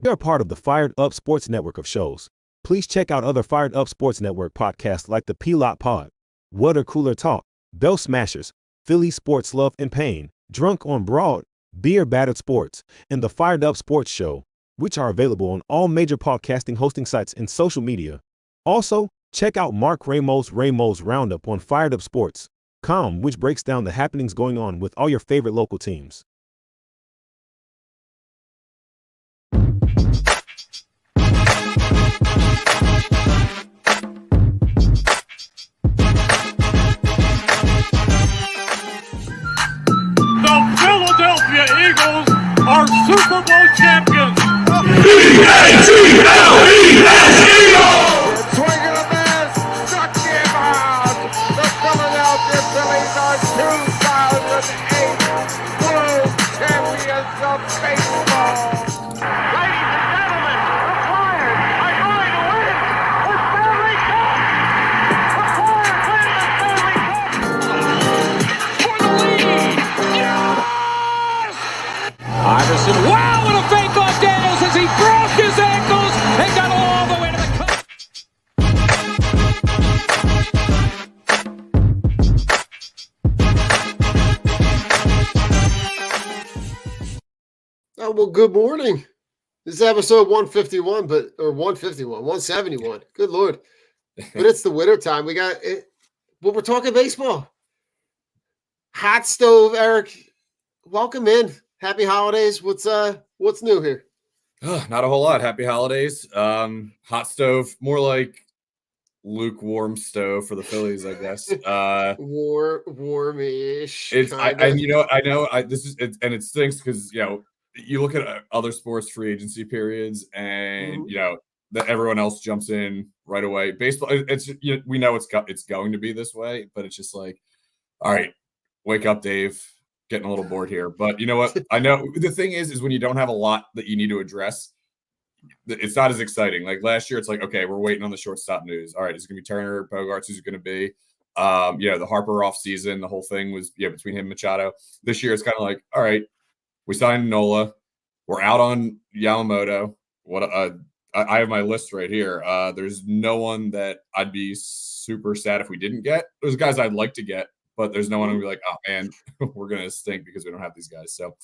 We are part of the Fired Up Sports Network of shows. Please check out other Fired Up Sports Network podcasts like the P-Lot Pod, Water Cooler Talk, Bell Smashers, Philly Sports Love and Pain, Drunk on Broad, Beer Battered Sports, and the Fired Up Sports Show, which are available on all major podcasting hosting sites and social media. Also, check out Mark Ramos' Roundup on firedupsports.com, which breaks down the happenings going on with all your favorite local teams. Philadelphia Eagles are Super Bowl champions. E-A-G-L-E-S Eagles! Swinging a miss, struck him out. The Philadelphia Phillies are 2008 World Champions of Baseball. Ladies and gentlemen, the Flyers are going to win the Stanley Cup. The Flyers win the Stanley Cup for the lead. Yes! Iverson, wow, what a fake off Daniels as he broke his ankles and got all the way to the cup. Oh, well, good morning. This is episode 151, or 171. Good Lord. But it's the winter time. We got it. Well, we're talking baseball. Hot Stove, Eric. Welcome in. Happy holidays. What's new here? Not a whole lot. Happy holidays. Hot stove, more like lukewarm stove for the Phillies, I guess. Warmish. It stinks because you look at other sports free agency periods, and that everyone else jumps in right away. Baseball, we know it's going to be this way, but it's just like, all right, wake up, Dave. Getting a little bored here, but you know what? I know the thing is when you don't have a lot that you need to address, it's not as exciting. Like last year, it's like, okay, we're waiting on the shortstop news. All right, is it going to be Turner, Bogarts? Who's it going to be? The Harper off season, the whole thing was between him and Machado. This year, it's kind of like, all right, we signed Nola, we're out on Yamamoto. I have my list right here. There's no one that I'd be super sad if we didn't get. There's guys I'd like to get. But there's no one who'll be like, oh man, we're gonna stink because we don't have these guys. So,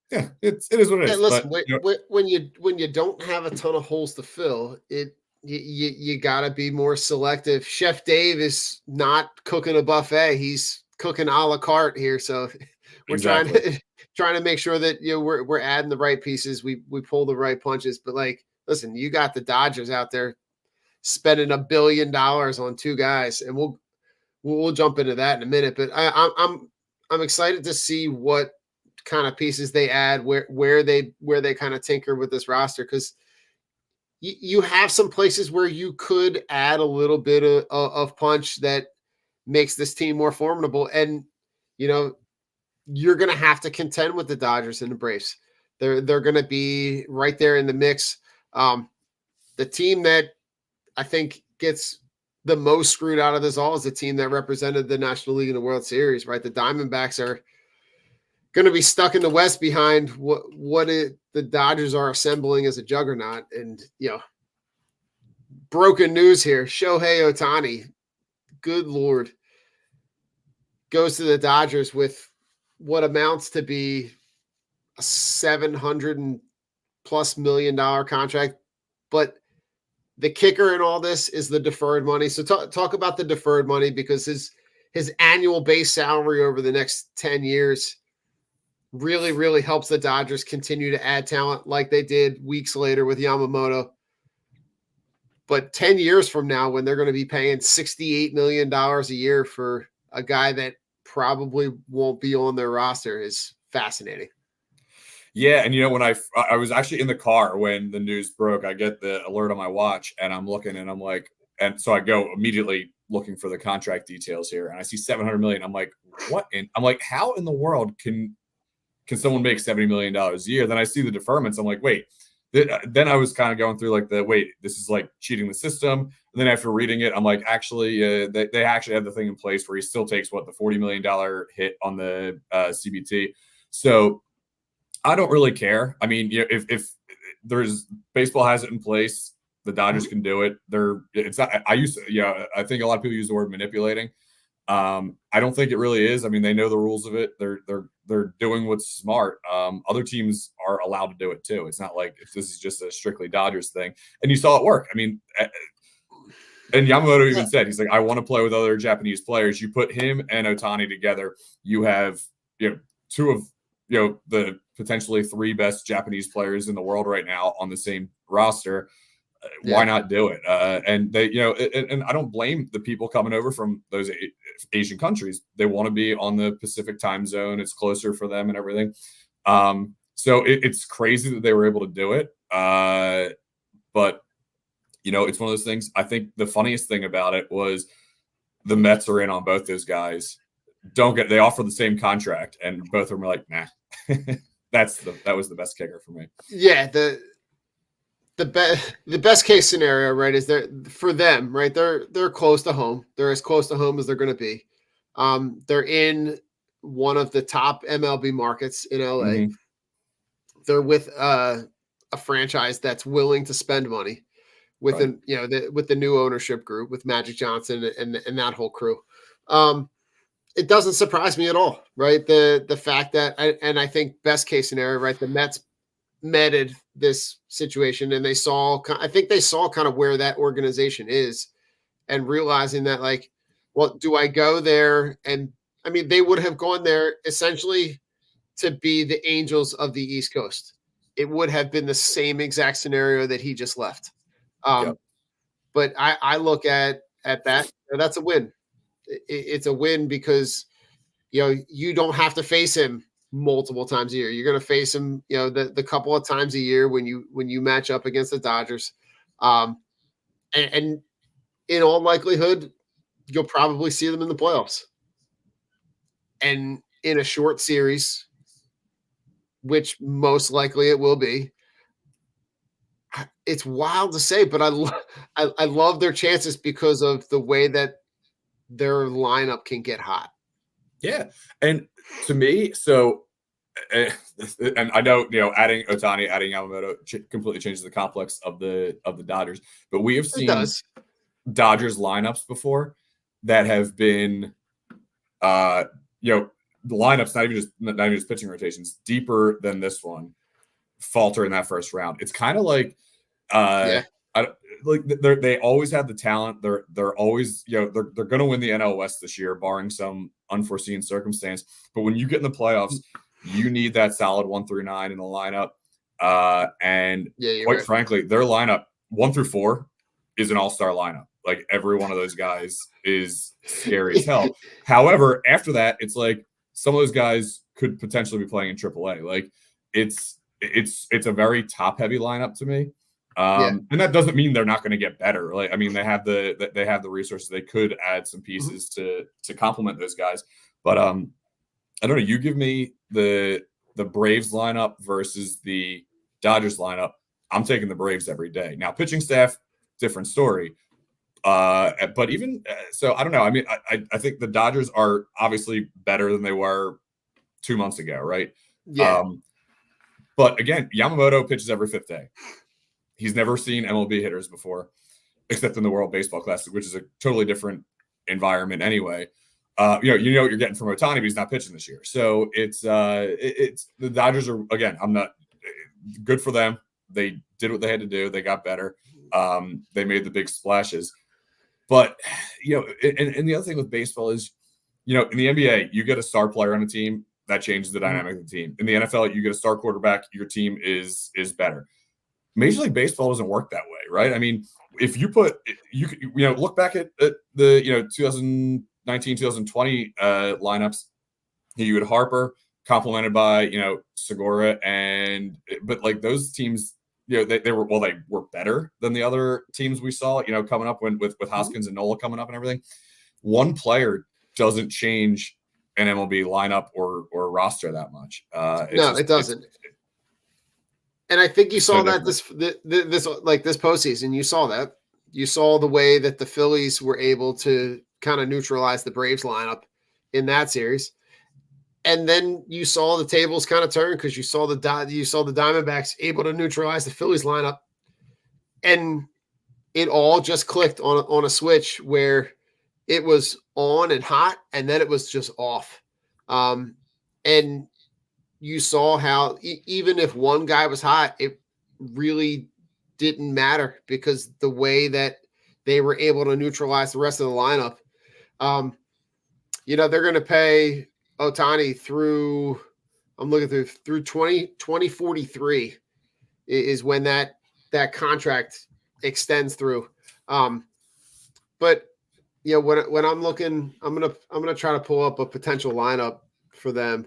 it is what it is. Listen, but, when you don't have a ton of holes to fill, you gotta be more selective. Chef Dave is not cooking a buffet; he's cooking a la carte here. So we're trying to make sure that we're adding the right pieces. We pull the right punches. But listen, you got the Dodgers out there spending $1 billion on two guys, and we'll jump into that in a minute, but I'm excited to see what kind of pieces they add, where they kind of tinker with this roster, because you have some places where you could add a little bit of punch that makes this team more formidable, and you're going to have to contend with the Dodgers and the Braves. They're going to be right there in the mix. The team that I think gets the most screwed out of this all is the team that represented the National League in the World Series, right? The Diamondbacks are going to be stuck in the West behind the Dodgers are assembling as a juggernaut. And, broken news here. Shohei Ohtani, good Lord, goes to the Dodgers with what amounts to be a $700+ million contract. But the kicker in all this is the deferred money. So talk about the deferred money, because his annual base salary over the next 10 years really, really helps the Dodgers continue to add talent like they did weeks later with Yamamoto. But 10 years from now, when they're going to be paying $68 million a year for a guy that probably won't be on their roster, is fascinating. Yeah, and when I was actually in the car when the news broke, I get the alert on my watch, and I'm looking, and I'm like, and so I go immediately looking for the contract details here, and I see $700 million. I'm like, what? And I'm like, how in the world can someone make $70 million a year? Then I see the deferments. I'm like, wait. Then I was kind of going through this is like cheating the system. And then after reading it, I'm like, actually, they actually have the thing in place where he still takes the $40 million hit on the CBT. So I don't really care. I mean, if there's baseball has it in place. The Dodgers can do it. It's not. I think a lot of people use the word manipulating. I don't think it really is. I mean, they know the rules of it. They're doing what's smart. Other teams are allowed to do it too. It's not like this is just a strictly Dodgers thing. And you saw it work. I mean, and Yamamoto even said, he's like, I want to play with other Japanese players. You put him and Ohtani together, you have two of the potentially 3 best Japanese players in the world right now on the same roster. Why not do it? And they, and I don't blame the people coming over from those Asian countries. They want to be on the Pacific time zone. It's closer for them and everything. So it's crazy that they were able to do it. But it's one of those things. I think the funniest thing about it was the Mets are in on both those guys. They offer the same contract, and both of them are like, nah. That was the best kicker for me. Yeah, the best case scenario, right, is for them, right? They're close to home. They're as close to home as they're going to be. They're in one of the top MLB markets in LA. Mm-hmm. They're with a franchise that's willing to spend money with with the new ownership group, with Magic Johnson and that whole crew. It doesn't surprise me at all, right? The fact that I think best case scenario, right? The Mets meted this situation, and I think they saw kind of where that organization is, and realizing that, like, well, do I go there? And I mean, they would have gone there essentially to be the Angels of the East Coast. It would have been the same exact scenario that he just left. But I look at that, that's a win. It's a win because, you don't have to face him multiple times a year. You're going to face him, the couple of times a year when you match up against the Dodgers. And in all likelihood, you'll probably see them in the playoffs. And in a short series, which most likely it will be, it's wild to say, but I love their chances because of the way that their lineup can get hot. Yeah. And to me, so, and I know, adding Ohtani, adding Yamamoto completely changes the complex of the Dodgers, but we have seen Dodgers lineups before that have been, the lineups, not even just pitching rotations, deeper than this one, falter in that first round. It's kind of like, they always have the talent. They're always, they're going to win the NL West this year, barring some unforeseen circumstance. But when you get in the playoffs, you need that solid 1 through 9 in the lineup. And quite frankly, their lineup 1 through 4 is an all-star lineup. Like, every one of those guys is scary as hell. However, after that, it's like some of those guys could potentially be playing in AAA. Like, it's a very top-heavy lineup to me. And that doesn't mean they're not going to get better. Like, I mean, they have the resources. They could add some pieces to complement those guys. But I don't know. You give me the Braves lineup versus the Dodgers lineup. I'm taking the Braves every day. Now, pitching staff, different story. But even so, I don't know. I mean, I think the Dodgers are obviously better than they were 2 months ago, right? Yeah. But again, Yamamoto pitches every 5th day. He's never seen MLB hitters before, except in the World Baseball Classic, which is a totally different environment anyway. You know what you're getting from Ohtani, but he's not pitching this year. So it's the Dodgers are, again, I'm not good for them. They did what they had to do. They got better. They made the big splashes. But, and the other thing with baseball is, in the NBA, you get a star player on a team, that changes the dynamic of the team. In the NFL, you get a star quarterback, your team is better. Major League Baseball doesn't work that way, right? I mean, if you look back at the 2019, 2020 lineups, you had Harper complemented by Segura, but like those teams, they were better than the other teams we saw, coming up with Hoskins and Nola coming up and everything. One player doesn't change an MLB lineup or roster that much. It doesn't. And I think you saw that this postseason. You saw the way that the Phillies were able to kind of neutralize the Braves lineup in that series. And then you saw the tables kind of turn because you saw the Diamondbacks able to neutralize the Phillies lineup, and it all just clicked on a switch where it was on and hot, and then it was just off. And you saw how even if one guy was hot, it really didn't matter because the way that they were able to neutralize the rest of the lineup. They're going to pay Ohtani through 2043 is when that contract extends through. But when I'm looking, I'm gonna try to pull up a potential lineup for them.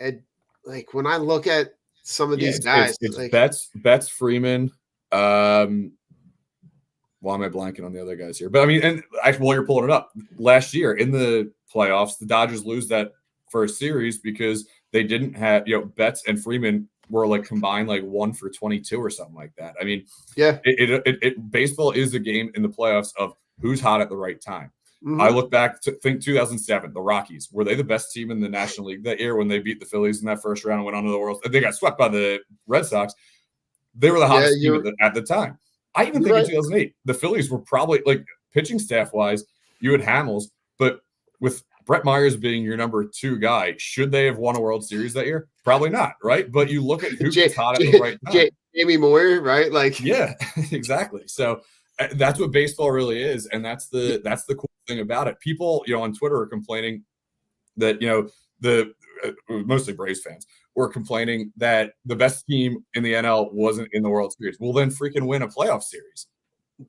And like when I look at some of these guys, it's like Betts, Freeman. Why am I blanking on the other guys here? But I mean, and actually, while you're pulling it up, last year in the playoffs, the Dodgers lose that first series because they didn't have, Betts and Freeman were like combined like 1 for 22 or something like that. I mean, yeah, it baseball is a game in the playoffs of who's hot at the right time. Mm-hmm. I look back to think 2007, the Rockies, were they the best team in the National League that year when they beat the Phillies in that first round and went on to the World? They got swept by the Red Sox. They were the hottest team at the time. I even think in 2008, the Phillies were probably like pitching staff wise, you had Hamels, but with Brett Myers being your number 2 guy, should they have won a World Series that year? Probably not, right? But you look at who gets hot at the right time. Jamie Moyer, right? Like, yeah, exactly. So that's what baseball really is, and that's the cool thing about it. People, on Twitter are complaining that the mostly Braves fans were complaining that the best team in the NL wasn't in the World Series. Well, then freaking win a playoff series.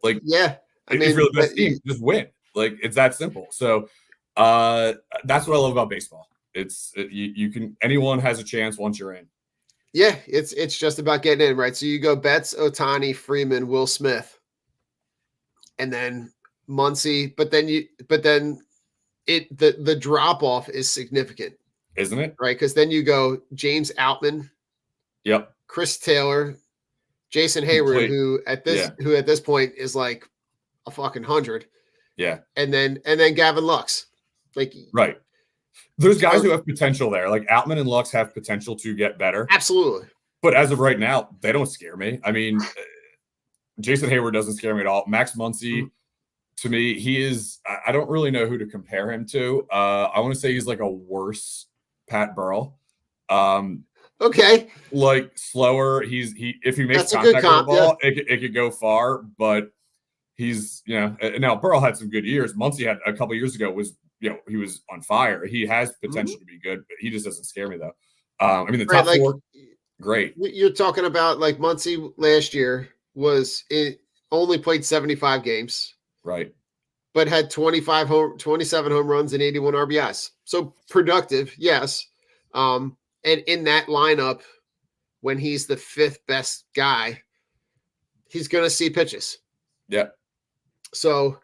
Like, yeah, if you're the best team, just win. Like, it's that simple. So that's what I love about baseball. You can, anyone has a chance once you're in. Yeah, it's just about getting in, right? So you go Betts, Ohtani, Freeman, Will Smith, and then Muncy, but then the drop off is significant, isn't it? Right, because then you go James Outman, yep, Chris Taylor, Jason Hayward, who at this point is like a fucking 100, yeah, and then Gavin Lux, like right. There's guys who have potential there, like Outman and Lux have potential to get better, absolutely. But as of right now, they don't scare me. I mean, Jason Hayward doesn't scare me at all. Max Muncy. To me, he is. I don't really know who to compare him to. I want to say he's like a worse Pat Burrell. Okay. Like slower. If he makes That's contact with the ball, yeah. it could go far. But he's now Burrell had some good years. Muncy had a couple years ago was he was on fire. He has potential to be good, but he just doesn't scare me though. I mean the top 4, great. You're talking about like Muncy last year only played 75 games. Right. But had 27 home runs and 81 RBIs. So productive, yes. And in that lineup, when he's the 5th best guy, he's going to see pitches. Yeah. So,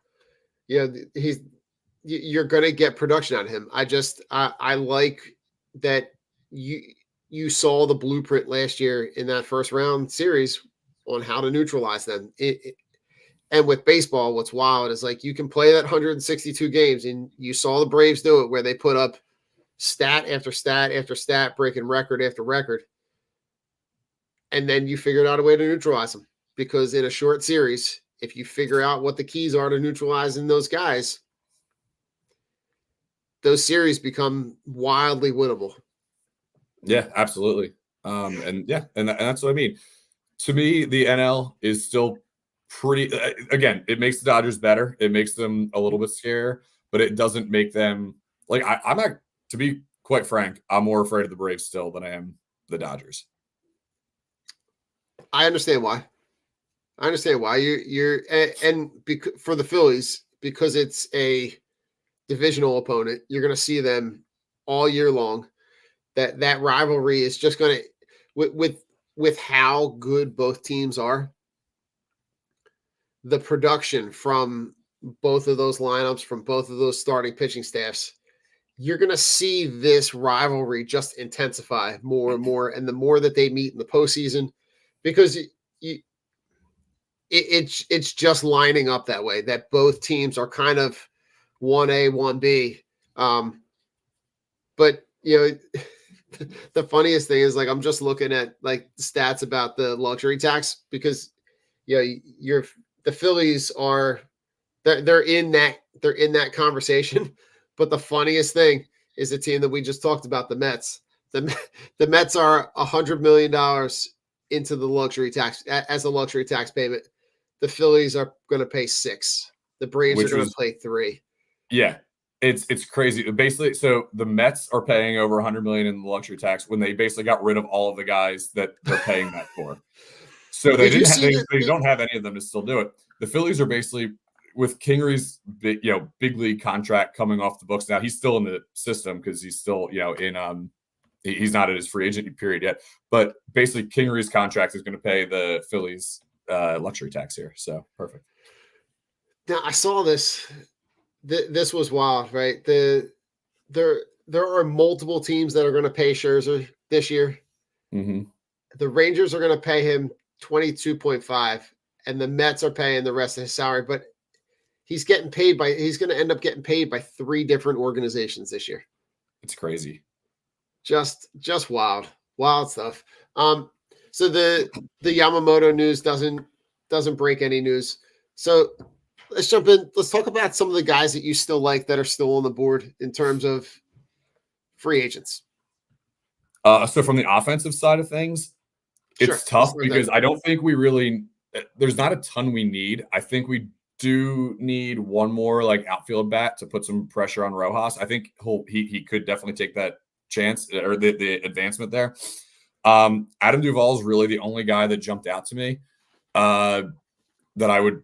you're going to get production out of him. I like that you saw the blueprint last year in that first round series on how to neutralize them. And with baseball, what's wild is like you can play that 162 games, and you saw the Braves do it where they put up stat after stat after stat, breaking record after record. And then you figured out a way to neutralize them because in a short series, if you figure out what the keys are to neutralizing those guys, those series become wildly winnable. Yeah, absolutely. And that's what I mean. To me, the NL is still pretty. Again, it makes the Dodgers better. It makes them a little bit scarier, but it doesn't make them like. I'm not. To be quite frank, I'm more afraid of the Braves still than I am the Dodgers. I understand why. You're for the Phillies, because it's a divisional opponent, you're going to see them all year long. That rivalry is just going to, with how good both teams are, the production from both of those lineups, from both of those starting pitching staffs, you're going to see this rivalry just intensify more and more. And the more that they meet in the postseason, because it's just lining up that way, that both teams are kind of 1A, 1B. But you know, the funniest thing is like I'm just looking at like stats about the luxury tax because the Phillies are they're in that conversation. But the funniest thing is the team that we just talked about, the Mets. The Mets are $100 million into the luxury tax as a luxury tax payment. The Phillies are going to pay $6 million. The Braves are going to pay $3 million. Yeah. It's crazy. Basically, so the Mets are paying over $100 million in the luxury tax when they basically got rid of all of the guys that they're paying that for. So they don't have any of them to still do it. The Phillies are basically with Kingery's big league contract coming off the books now. He's still in the system because he's still in he's not at his free agent period yet. But basically, Kingery's contract is going to pay the Phillies luxury tax here. So perfect. Now I saw this. This was wild, right? There are multiple teams that are going to pay Scherzer this year. Mm-hmm. The Rangers are going to pay him 22.5, and the Mets are paying the rest of his salary. But he's going to end up getting paid by 3 different organizations this year. It's crazy. Just wild stuff. So the Yamamoto news doesn't break any news. So let's jump in. Let's talk about some of the guys that you still like that are still on the board in terms of free agents. So from the offensive side of things, it's tough because I don't think there's not a ton we need. I think we do need one more like outfield bat to put some pressure on Rojas. I think he could definitely take that chance or the advancement there. Adam Duvall is really the only guy that jumped out to me that I would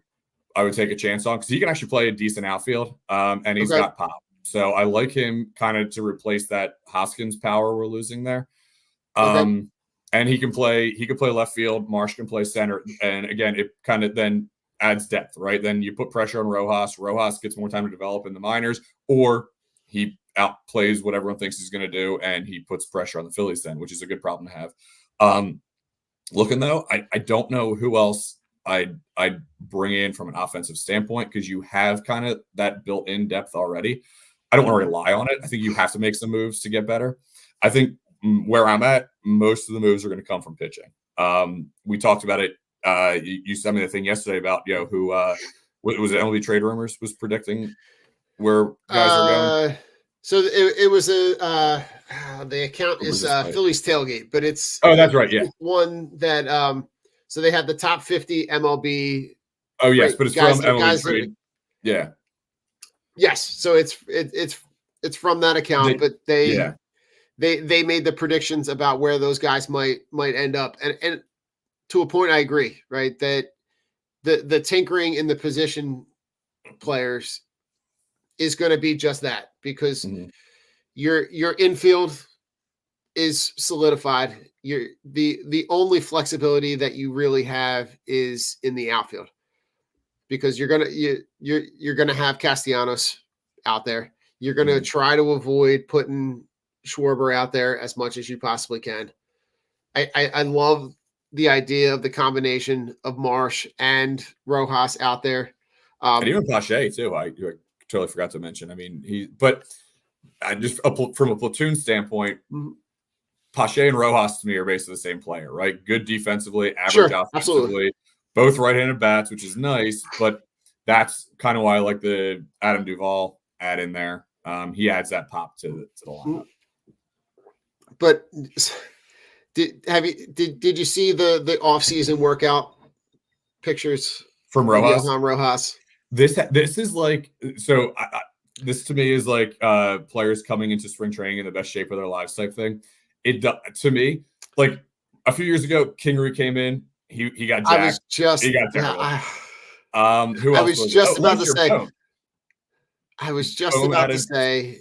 take a chance on because he can actually play a decent outfield and he's got pop. So I like him kind of to replace that Hoskins power we're losing there. And he can play left field. Marsh can play center. And again, it kind of then adds depth, right? Then you put pressure on Rojas. Rojas gets more time to develop in the minors, or he outplays what everyone thinks he's going to do, and he puts pressure on the Phillies then, which is a good problem to have. Looking though, I don't know who else I'd bring in from an offensive standpoint because you have kind of that built-in depth already. I don't want to rely on it. I think you have to make some moves to get better. I think where I'm at, most of the moves are going to come from pitching. We talked about it. You sent me the thing yesterday about who was it? MLB Trade Rumors was predicting where guys are going. So it was the account is Phillies Tailgate, but it's that's right, yeah. One that so they have the top 50 MLB. Oh yes, but it's from MLB Trade. Yeah. Yes, so it's from that account, but they made the predictions about where those guys might end up, and to a point, I agree, right? That the tinkering in the position players is going to be just that because your infield is solidified. The only flexibility that you really have is in the outfield because you're gonna have Castellanos out there. You're gonna try to avoid putting Schwarber out there as much as you possibly can. I love the idea of the combination of Marsh and Rojas out there. And even Pache too. I totally forgot to mention. I mean, from a platoon standpoint, Pache and Rojas to me are basically the same player, right? Good defensively, average offensively, absolutely. Both right-handed bats, which is nice, but that's kind of why I like the Adam Duvall add in there. He adds that pop to the lineup. But did you see the offseason workout pictures from Rojas? Rojas. This is like so. This to me is like players coming into spring training in the best shape of their lives type thing. It to me like a few years ago, Kingery came in. He got jacked. He got terrible. Who else? I was just about to say. I was just about to say.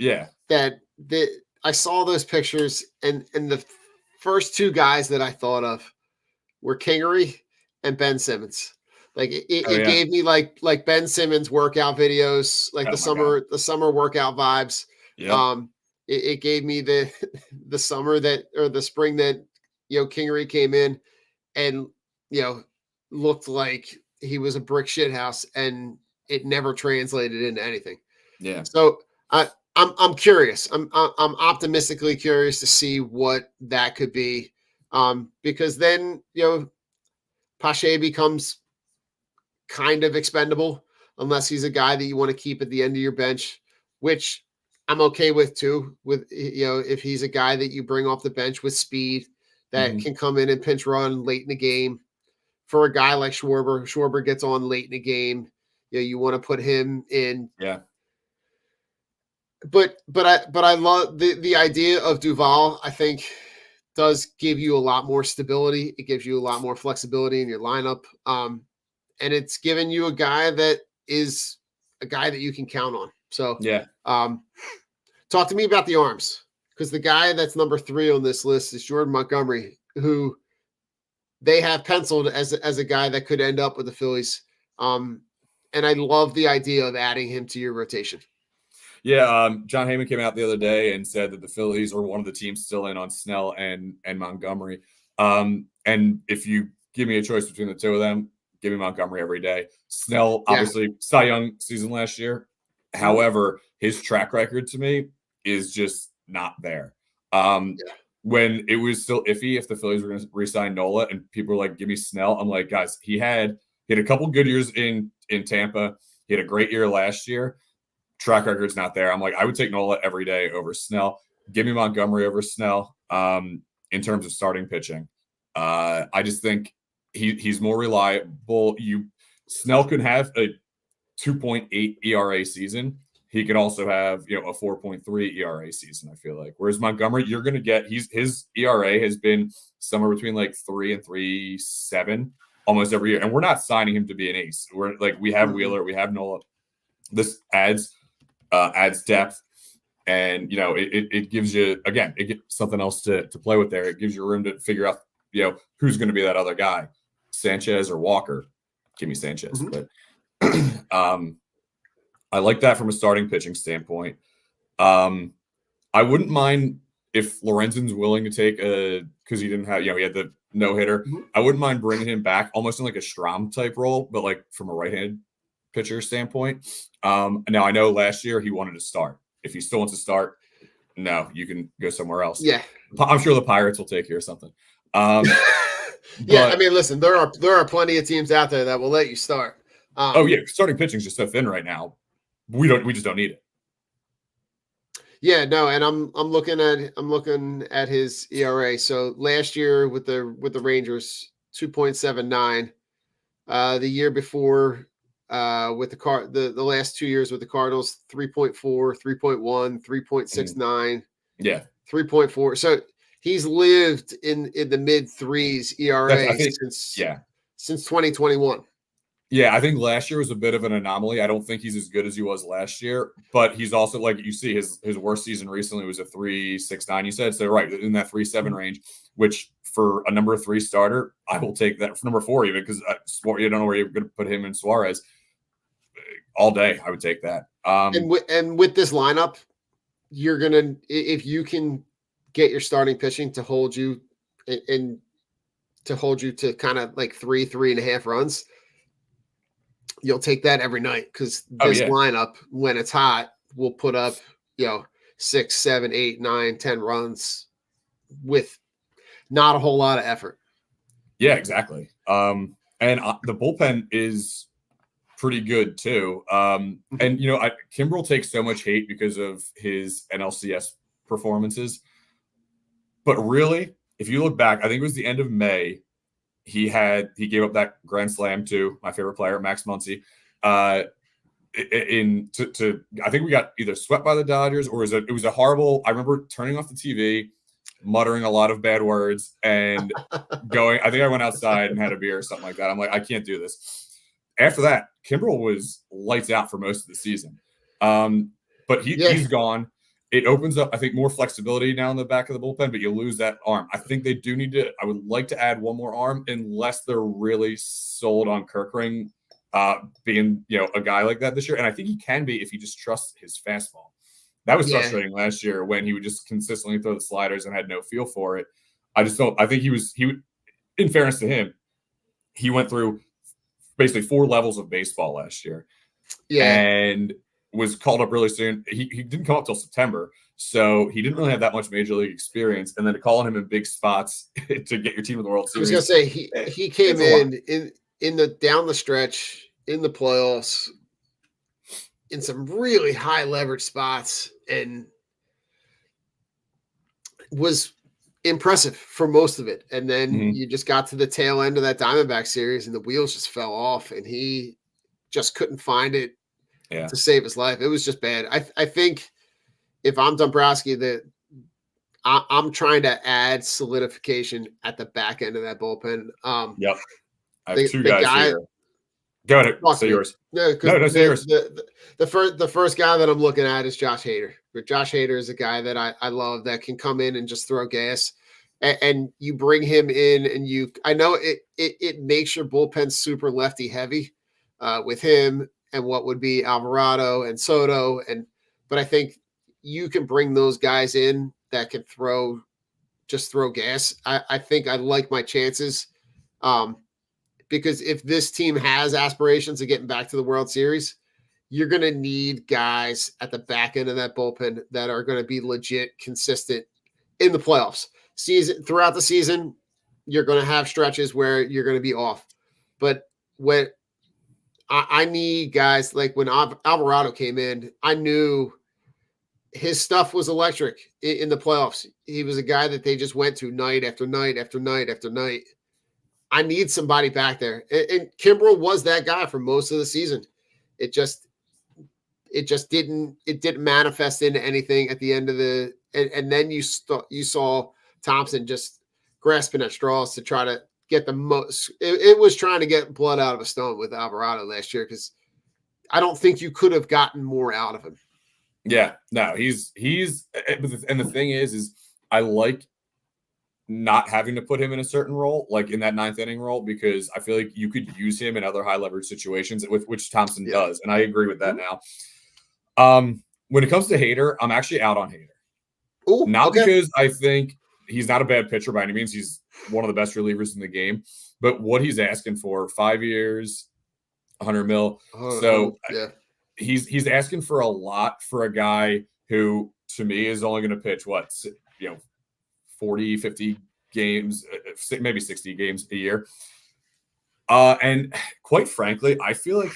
Yeah. That I saw those pictures and the first 2 guys that I thought of were Kingery and Ben Simmons. Like it gave me like Ben Simmons workout videos, like the summer workout vibes. Yeah. It gave me the summer or the spring that Kingery came in and looked like he was a brick shit house and it never translated into anything. Yeah. So I'm curious. I'm optimistically curious to see what that could be, because then Pache becomes kind of expendable unless he's a guy that you want to keep at the end of your bench, which I'm okay with too. With if he's a guy that you bring off the bench with speed that can come in and pinch run late in the game. For a guy like Schwarber gets on late in the game. You want to put him in. Yeah. But I love the idea of Duval. I think does give you a lot more stability. It gives you a lot more flexibility in your lineup. And it's given you a guy that is a guy that you can count on. So yeah. Talk to me about the arms, because the guy that's number 3 on this list is Jordan Montgomery, who they have penciled as a guy that could end up with the Phillies. And I love the idea of adding him to your rotation. Yeah, John Heyman came out the other day and said that the Phillies are one of the teams still in on Snell and Montgomery. And if you give me a choice between the two of them, give me Montgomery every day. Snell, obviously, Cy Young season last year. However, his track record to me is just not there. When it was still iffy if the Phillies were going to re-sign Nola, and people were like, give me Snell. I'm like, guys, he had a couple good years in Tampa. He had a great year last year. Track record's not there. I'm like, I would take Nola every day over Snell. Give me Montgomery over Snell in terms of starting pitching. I just think he's more reliable. Snell could have a 2.8 ERA season. He could also have a 4.3 ERA season, I feel like. Whereas Montgomery, you're going to get his ERA has been somewhere between like 3 and 3.7 almost every year. And we're not signing him to be an ace. We're like, we have Wheeler, we have Nola. This adds depth, and it gives you, again, it gives something else to play with there. It gives you room to figure out who's going to be that other guy, Sanchez or Walker. Give me Sanchez. But I like that from a starting pitching standpoint. I wouldn't mind if Lorenzen's willing to take because he didn't have, he had the no-hitter. I wouldn't mind bringing him back almost in like a Strahm type role, but like from a right-handed pitcher standpoint. Now I know last year he wanted to start. If he still wants to start, no, you can go somewhere else. Yeah, I'm sure the Pirates will take you or something. Yeah, I mean, listen, there are plenty of teams out there that will let you start. Starting pitching is just so thin right now. We just don't need it. Yeah, no, and I'm looking at his ERA. So last year with the Rangers, 2.79. The year before with the last 2 years with the Cardinals, 3.4, 3.1, 3.69. Yeah. 3.4. So he's lived in the mid threes ERA since 2021. Yeah, I think last year was a bit of an anomaly. I don't think he's as good as he was last year, but he's also, like you see, his worst season recently was a 3.69. You said so, right, in that 3.7 range, which for a number 3 starter, I will take that for number 4 even, because you don't know where you're going to put him and Suarez all day. I would take that. And with this lineup, you're gonna, if you can get your starting pitching to hold you and to hold you to kind of like 3.5 runs, you'll take that every night, because this lineup, when it's hot, will put up 6, 7, 8, 9, 10 runs with not a whole lot of effort. Yeah, exactly. And the bullpen is pretty good too. And Kimbrel takes so much hate because of his NLCS performances, but really, if you look back, I think it was the end of May. He gave up that grand slam to my favorite player, Max Muncy. I think we got either swept by the Dodgers, or it was a horrible. I remember turning off the TV, muttering a lot of bad words, and going. I think I went outside and had a beer or something like that. I'm like, I can't do this. After that, Kimbrel was lights out for most of the season. But he's gone. It opens up, I think, more flexibility now in the back of the bullpen, but you lose that arm. I think they do need to. I would like to add one more arm, unless they're really sold on Kerkering being, a guy like that this year. And I think he can be if he just trusts his fastball. That was frustrating last year when he would just consistently throw the sliders and had no feel for it. I just don't. I think he in fairness to him, he went through basically 4 levels of baseball last year. Yeah, and was called up really soon. He didn't come up till September, so he didn't really have that much major league experience. And then to call on him in big spots to get your team in the World I was Series. gonna say he came in the down the stretch in the playoffs in some really high leverage spots and was impressive for most of it. And then you just got to the tail end of that Diamondback series and the wheels just fell off and he just couldn't find it to save his life. It was just bad. I think if I'm Dombrowski, that I'm trying to add solidification at the back end of that bullpen. Yep. I have two guys here. Go ahead. Say yours. No, say yours. The first guy that I'm looking at is Josh Hader. But Josh Hader is a guy that I love that can come in and just throw gas. And you bring him in and I know it makes your bullpen super lefty heavy with him and what would be Alvarado and Soto. But I think you can bring those guys in that can throw gas. I think I like my chances. Because if this team has aspirations of getting back to the World Series, you're going to need guys at the back end of that bullpen that are going to be legit consistent in the playoffs. Throughout the season, you're going to have stretches where you're going to be off. But when I need guys like when Alvarado came in, I knew his stuff was electric in the playoffs. He was a guy that they just went to night after night after night after night. I need somebody back there. And Kimbrel was that guy for most of the season. It just didn't manifest into anything at the end of and then you saw Thompson just grasping at straws to try to get the most. It was trying to get blood out of a stone with Alvarado last year because I don't think you could have gotten more out of him. Yeah, no, he's and the thing is I like not having to put him in a certain role, like in that ninth inning role, because I feel like you could use him in other high leverage situations, with which Thompson does, and I agree with that now. When it comes to Hader, I'm actually out on Hader. Because I think he's not a bad pitcher by any means. He's one of the best relievers in the game, but what he's asking for, 5 years, 100 mil. He's asking for a lot for a guy who, to me, is only going to pitch 40, 50 games, maybe 60 games a year. And quite frankly, I feel like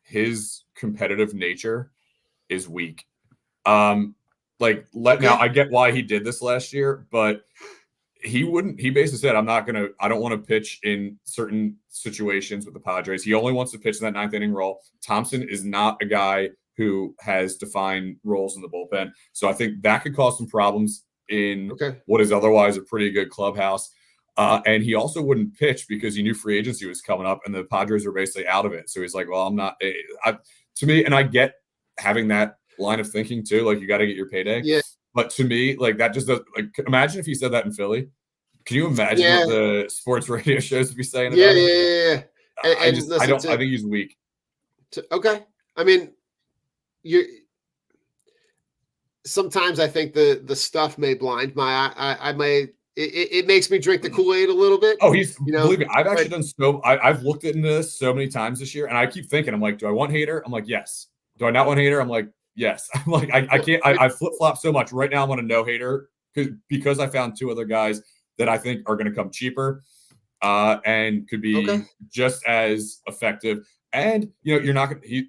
his competitive nature is weak. Now I get why he did this last year, but he basically said, I don't want to pitch in certain situations with the Padres. He only wants to pitch in that ninth inning role. Thompson is not a guy who has defined roles in the bullpen. So I think that could cause some problems in what is otherwise a pretty good clubhouse. And he also wouldn't pitch because he knew free agency was coming up and the Padres were basically out of it. So he's like, well, I'm not to me. And I get having that line of thinking too. Like, you got to get your payday. Yeah. But to me, like, that just does, like, imagine if he said that in Philly. Can you imagine what the sports radio shows would be saying about him? I think he's weak. I mean, sometimes I think the stuff may blind my eye. It makes me drink the Kool-Aid a little bit. Oh, believe me, I've actually done I've looked into this so many times this year, and I keep thinking, I'm like, do I want Hader? I'm like, yes. Do I not want Hader? I'm like, yes. I'm like, I can't. I flip-flop so much. Right now, I'm going to no Hader because I found two other guys that I think are going to come cheaper and could be just as effective. And you're not going to.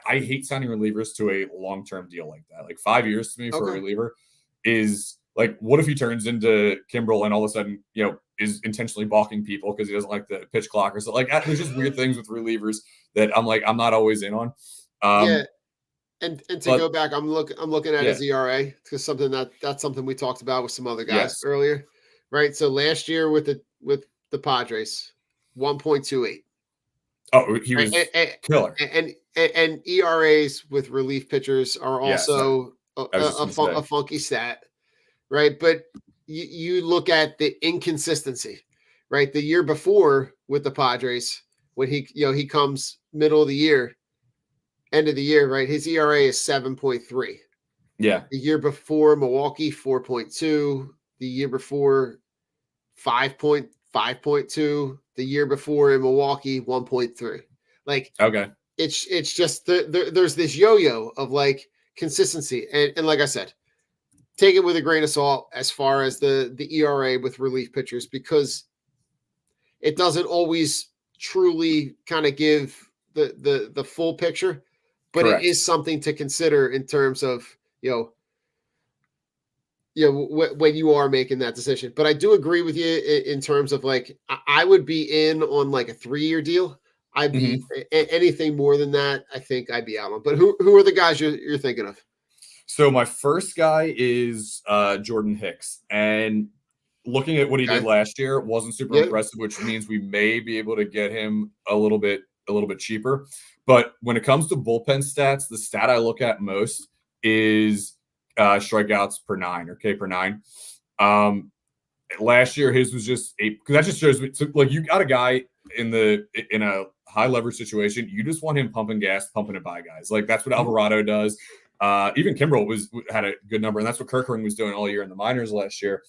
I hate signing relievers to a long-term deal like that. Like 5 years to me for a reliever is like, what if he turns into Kimbrel and all of a sudden, is intentionally balking people because he doesn't like the pitch clock or something? Like, there's just weird things with relievers that I'm like, I'm not always in on. And to go back, I'm looking at his ERA because that's something we talked about with some other guys earlier, right? So last year with the Padres, 1.28. Oh, he was killer. And ERAs with relief pitchers are also a funky stat, right? But you look at the inconsistency, right? The year before with the Padres, when he comes middle of the year, end of the year, right? His ERA is 7.3. Yeah. The year before Milwaukee, 4.2. The year before 5.2. The year before in Milwaukee, 1.3. Like, it's just there's this yo-yo of like consistency. And like I said, take it with a grain of salt as far as the ERA with relief pitchers, because it doesn't always truly kind of give the full picture, but Correct. it is something to consider in terms of, when you are making that decision. But I do agree with you in terms of like, I would be in on like a 3-year deal. I'd be anything more than that, I think I'd be out on. But who are the guys you're thinking of? So my first guy is Jordan Hicks, and looking at what he did last year, wasn't super impressive, which means we may be able to get him a little bit cheaper. But when it comes to bullpen stats, the stat I look at most is strikeouts per 9 or K per 9. Last year his was just 8, because that just shows me, so like, you got a guy in a high leverage situation, you just want him pumping gas, pumping it by guys. Like that's what Alvarado does. Even Kimbrel had a good number, and that's what Kerkering was doing all year in the minors last year.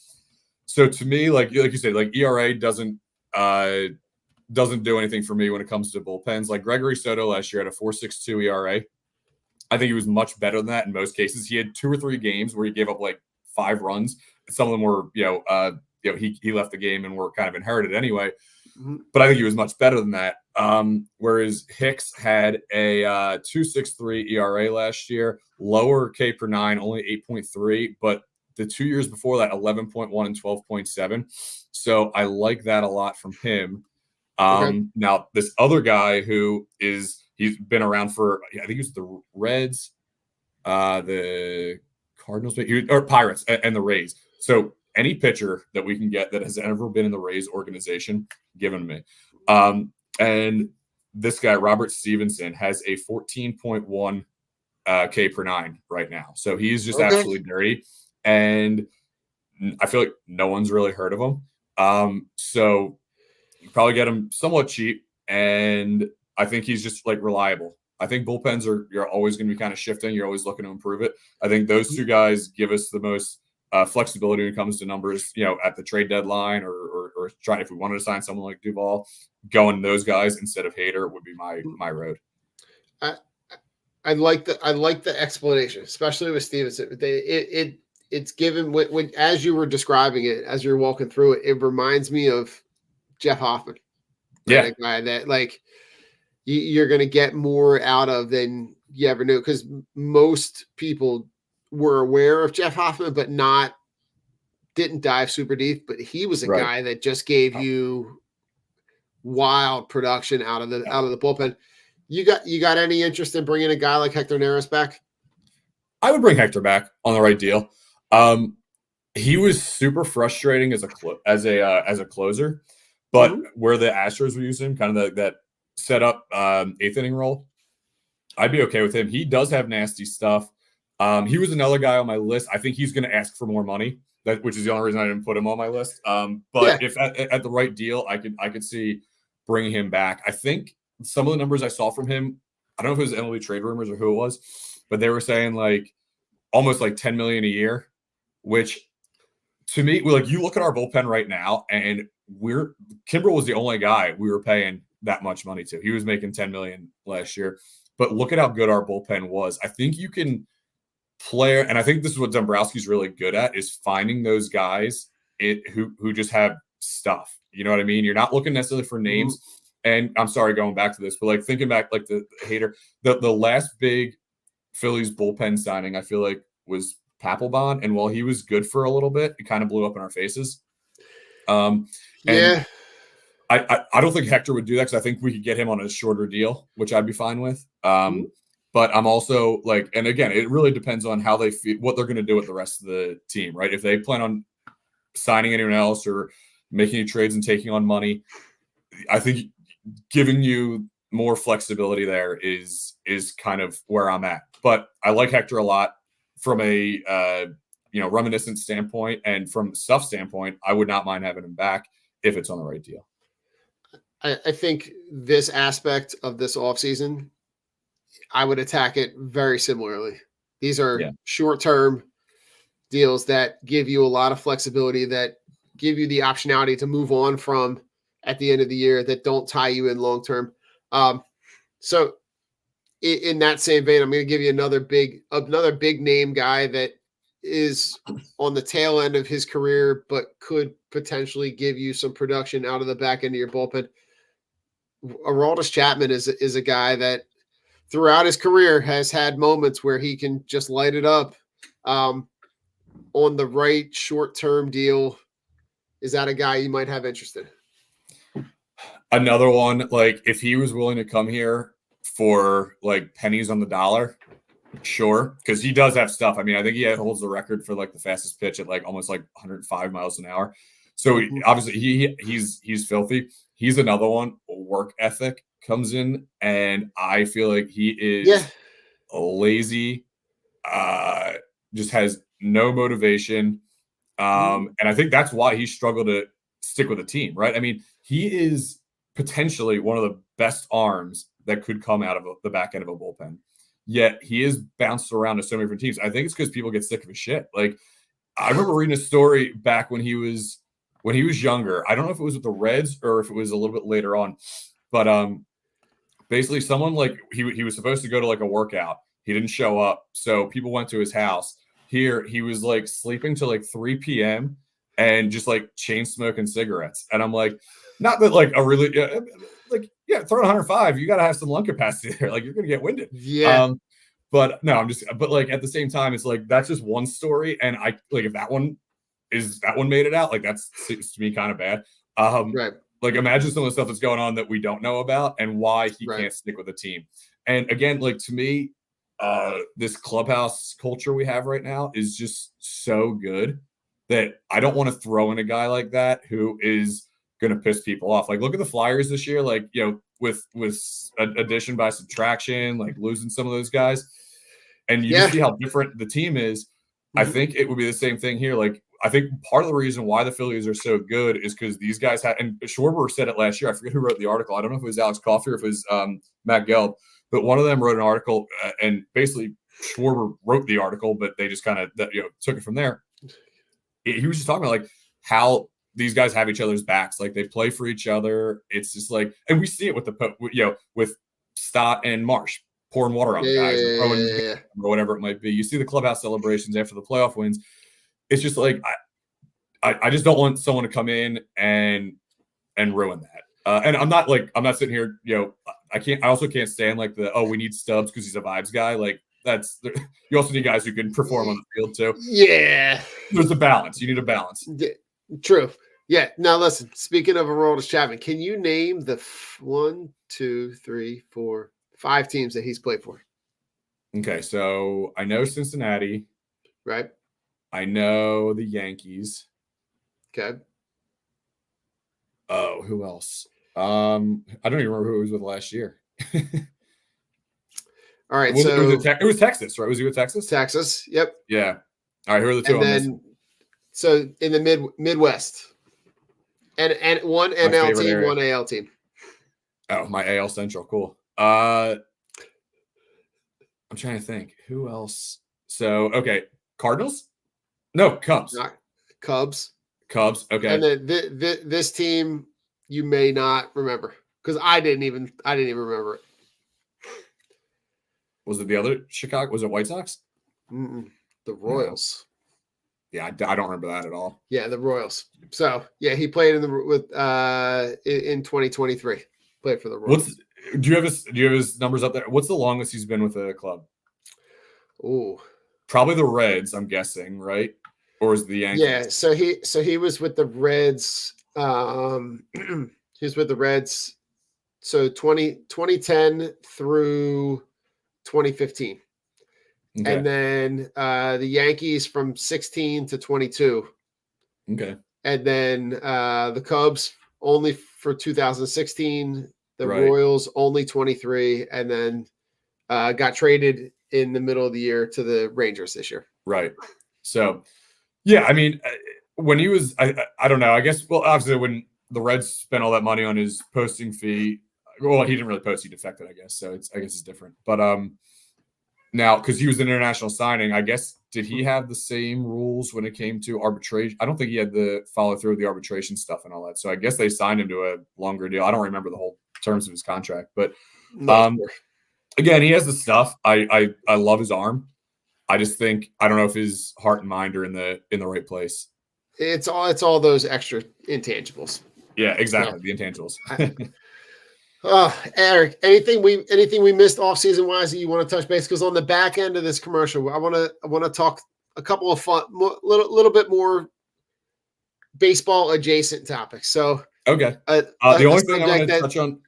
So to me, like you said, like ERA doesn't do anything for me when it comes to bullpens. Like Gregory Soto last year had a 4.62 ERA. I think he was much better than that in most cases. He had 2 or 3 games where he gave up like 5 runs. Some of them were, he left the game and were kind of inherited anyway. But I think he was much better than that. Whereas Hicks had a 2.63 ERA last year, lower K per 9, only 8.3, but the 2 years before that, 11.1 and 12.7. So I like that a lot from him. Now, this other guy he's been around for, I think it was the Reds, the Cardinals, or Pirates, and the Rays. So any pitcher that we can get that has ever been in the Rays organization, give him to me. And this guy, Robert Stevenson, has a 14.1 K per 9 right now. So he's just absolutely dirty. And I feel like no one's really heard of him. So you probably get him somewhat cheap. And I think he's just like reliable. I think bullpens you're always going to be kind of shifting. You're always looking to improve it. I think those 2 guys give us the most flexibility when it comes to numbers, at the trade deadline or trying, if we wanted to sign someone like Duvall, going those guys instead of Hader would be my road. I like the explanation, especially with Stevenson. It's given when as you were describing it, as you're walking through it, it reminds me of Jeff Hoffman. A guy that like you're going to get more out of than you ever knew, because most people were aware of Jeff Hoffman, but didn't dive super deep. But he was a guy that just gave you wild production out of the bullpen. You got any interest in bringing a guy like Hector Neris back? I would bring Hector back on the right deal. He was super frustrating as a closer, but where the Astros were using him, kind of that set up 8th inning role, I'd be okay with him. He does have nasty stuff. He was another guy on my list. I think he's going to ask for more money, which is the only reason I didn't put him on my list. But if at the right deal, I could see bringing him back. I think some of the numbers I saw from him, I don't know if it was MLB Trade Rumors or who it was, but they were saying like almost like $10 million a year, which to me, like, you look at our bullpen right now, and Kimbrel was the only guy we were paying that much money to. He was making $10 million last year, but look at how good our bullpen was. I think you can play, and I think this is what Dombrowski's really good at, is finding those guys who just have stuff. You know what I mean? You're not looking necessarily for names. And I'm sorry, going back to this, but like thinking back, like the Hader, the last big Phillies bullpen signing, I feel like was Papelbon. And while he was good for a little bit, it kind of blew up in our faces. I don't think Hector would do that, because I think we could get him on a shorter deal, which I'd be fine with. But I'm also like, and again, it really depends on how they feel, what they're going to do with the rest of the team, right? If they plan on signing anyone else or making any trades and taking on money, I think giving you more flexibility there is kind of where I'm at. But I like Hector a lot from a reminiscent standpoint, and from stuff standpoint, I would not mind having him back if it's on the right deal. I think this aspect of this offseason, I would attack it very similarly. These are short-term deals that give you a lot of flexibility, that give you the optionality to move on from at the end of the year, that don't tie you in long-term. So in that same vein, I'm going to give you another big name guy that is on the tail end of his career, but could potentially give you some production out of the back end of your bullpen. Aroldis Chapman is a guy that throughout his career has had moments where he can just light it up on the right short-term deal. Is that a guy you might have interest in? Another one, like if he was willing to come here for like pennies on the dollar, sure, because he does have stuff. I mean, I think he holds the record for like the fastest pitch at like almost like 105 miles an hour. So obviously he's filthy. He's another one. Work ethic comes in, and I feel like he is lazy. Just has no motivation, and I think that's why he struggled to stick with a team. Right? I mean, he is potentially one of the best arms that could come out of the back end of a bullpen. Yet he is bounced around to so many different teams. I think it's because people get sick of his shit. Like I remember reading a story back when he was younger. I don't know if it was with the Reds or if it was a little bit later on, but basically someone like he was supposed to go to like a workout. He didn't show up, so people went to his house. Here he was like sleeping till like 3 p.m. and just like chain smoking cigarettes. And I'm like, not that like a really throwing 105, you got to have some lung capacity there. Like you're gonna get winded. Yeah. But no, but like at the same time, it's like that's just one story, and I like if that one made it out, like that's to me kind of bad. Right. Like imagine some of the stuff that's going on that we don't know about and why he can't stick with a team. And again, like to me, this clubhouse culture we have right now is just so good that I don't want to throw in a guy like that who is going to piss people off. Like look at the Flyers this year, like, you know, with addition by subtraction, like losing some of those guys. And you just see how different the team is. I think it would be the same thing here. Like, I think part of the reason why the Phillies are so good is because these guys had, and Schwarber said it last year. I forget who wrote the article. I don't know if it was Alex Coffey or if it was Matt Gelb, but one of them wrote an article, and basically Schwarber wrote the article, but they just kind of took it from there. He was just talking about like how these guys have each other's backs, like they play for each other. It's just like, and we see it with with Stott and Marsh pouring water on guys or throwing or whatever it might be. You see the clubhouse celebrations after the playoff wins. It's just like I just don't want someone to come in and ruin that. And I'm not sitting here, I also can't stand like we need Stubbs because he's a vibes guy. Like you also need guys who can perform on the field too. Yeah. There's a balance. You need a balance. Yeah, true. Yeah. Now listen, speaking of Aroldis Chapman, can you name the 1, 2, 3, 4, 5 teams that he's played for? Okay. So I know Cincinnati. Right. I know the Yankees. Okay. Oh, who else? I don't even remember who he was with last year. All right. It was Texas, right? Was he with Texas? Texas. Yep. Yeah. All right. Who are the two? And then, so in the Midwest, and one NL team, area. One AL team. Oh, my AL Central. Cool. I'm trying to think who else. So, okay. Cardinals? No, Cubs. Not Cubs. Okay. And then this team you may not remember because I didn't even remember it. Was it the other Chicago? Was it White Sox? The Royals. Yeah, I don't remember that at all. Yeah, the Royals. So yeah, he played in 2023. Played for the Royals. Do you have his numbers up there? What's the longest he's been with a club? Oh, probably the Reds, I'm guessing, right? Or is it the Yankees? Yeah, so he was with the Reds. He was with the Reds. So 2010 through 2015. Okay. And then the Yankees from 16 to 22. Okay. And then the Cubs only for 2016. The Royals only 23. And then got traded in the middle of the year to the Rangers this year. Right. So, yeah, I mean, when he was, I don't know, I guess, well, obviously when the Reds spent all that money on his posting fee, well, he didn't really post, he defected, I guess. So I guess it's different. But now, because he was an international signing, I guess, did he have the same rules when it came to arbitration? I don't think he had the follow through with the arbitration stuff and all that. So I guess they signed him to a longer deal. I don't remember the whole terms of his contract, but again, he has the stuff. I love his arm. I just think I don't know if his heart and mind are in the right place. It's all those extra intangibles. Yeah, exactly. Yeah. The intangibles. Eric, anything we missed offseason wise that you want to touch base? Because on the back end of this commercial, I want to talk a couple of fun, little bit more baseball adjacent topics. So okay, the only thing I want to touch on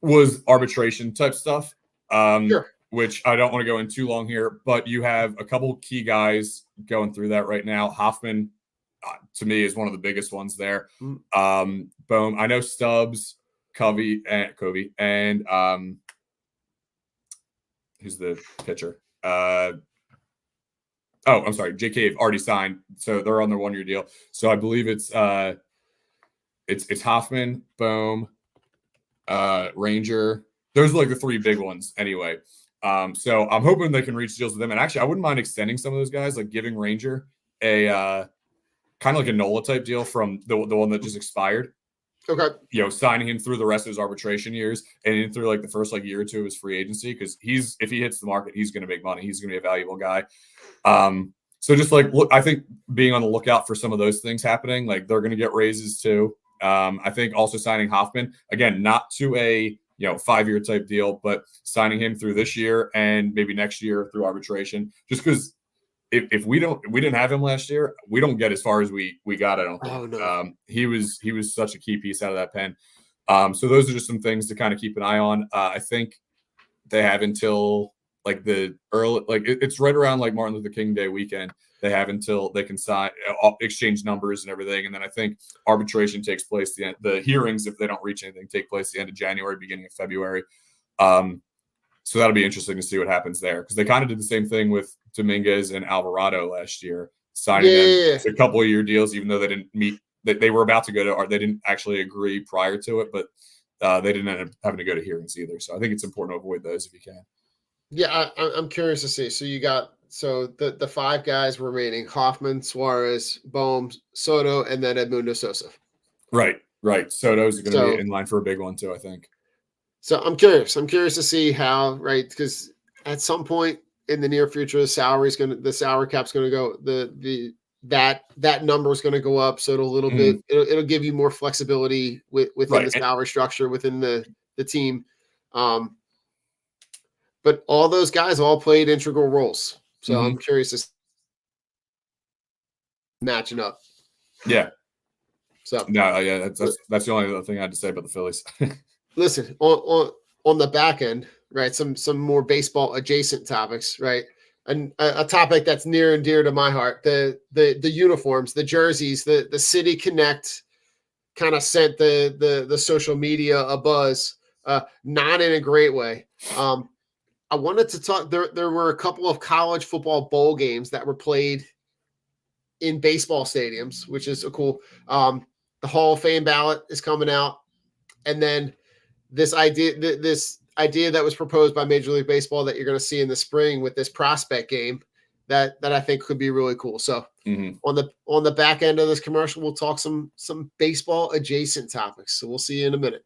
was arbitration type stuff. Sure. Which I don't want to go in too long here, but you have a couple key guys going through that right now. Hoffman, to me, is one of the biggest ones there. Boom. I know Stubbs, Covey, and who's the pitcher? I'm sorry, JK have already signed, so they're on their 1-year deal. So I believe it's Hoffman, Bohm, Ranger. Those are like the 3 big ones anyway. So I'm hoping they can reach deals with them. And actually, I wouldn't mind extending some of those guys, like giving Ranger a kind of like a NOLA type deal from the one that just expired. Okay. Signing him through the rest of his arbitration years and in through like the first year or two of his free agency, because if he hits the market, he's going to make money. He's going to be a valuable guy. So just look, I think being on the lookout for some of those things happening, like they're going to get raises too. I think also signing Hoffman, again, not to a 5-year type deal, but signing him through this year and maybe next year through arbitration, just because if we didn't have him last year, we don't get as far as we got. I don't think. Oh, no. He was such a key piece out of that pen. So those are just some things to kind of keep an eye on. I think they have until the early, it's right around Martin Luther King Day weekend. They have until they can sign, exchange numbers and everything. And then I think arbitration takes place the hearings, if they don't reach anything, take place the end of January, beginning of February. So that'll be interesting to see what happens there, because they kind of did the same thing with Dominguez and Alvarado last year, signing them a couple of year deals, even though they didn't meet. They were about to go to, or they didn't actually agree prior to it, but they didn't end up having to go to hearings either. So I think it's important to avoid those if you can. Yeah, I'm curious to see. So you got the 5 guys remaining: Hoffman, Suarez, Bohm, Soto, and then Edmundo Sosa. Right. Soto's going to be in line for a big one too, I think. So I'm curious to see how, right? Because at some point in the near future, the salary cap's going to go. That number is going to go up. So it'll it'll give you more flexibility within the salary structure within the team. But all those guys all played integral roles. So I'm curious to see matching up. Yeah. So that's the only other thing I had to say about the Phillies. Listen, on the back end, right? Some more baseball adjacent topics, right? And a topic that's near and dear to my heart: the uniforms, the jerseys, the City Connect kind of sent the social media a buzz, not in a great way. I wanted to talk. There were a couple of college football bowl games that were played in baseball stadiums, which is a cool. The Hall of Fame ballot is coming out, and then this idea that was proposed by Major League Baseball that you're going to see in the spring with this prospect game that I think could be really cool. So on the back end of this commercial, we'll talk some baseball adjacent topics. So we'll see you in a minute.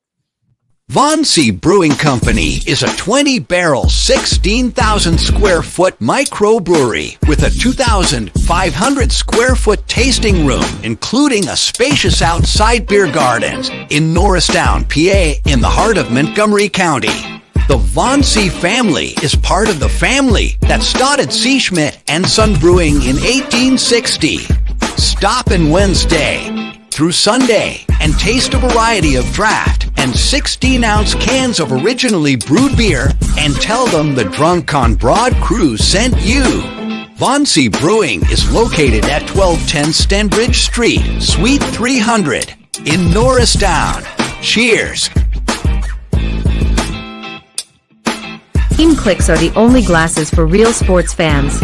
Von C. Brewing Company is a 20-barrel, 16,000 square foot microbrewery with a 2,500 square foot tasting room, including a spacious outside beer garden in Norristown, PA, in the heart of Montgomery County. The Von C. family is part of the family that started C. Schmidt and Son Brewing in 1860. Stop in Wednesday through Sunday and taste a variety of draft and 16-ounce cans of originally brewed beer and tell them the Drunk on Broad crew sent you. Von C. Brewing is located at 1210 Stenbridge Street, Suite 300 in Norristown. Cheers. Team Clicks are the only glasses for real sports fans.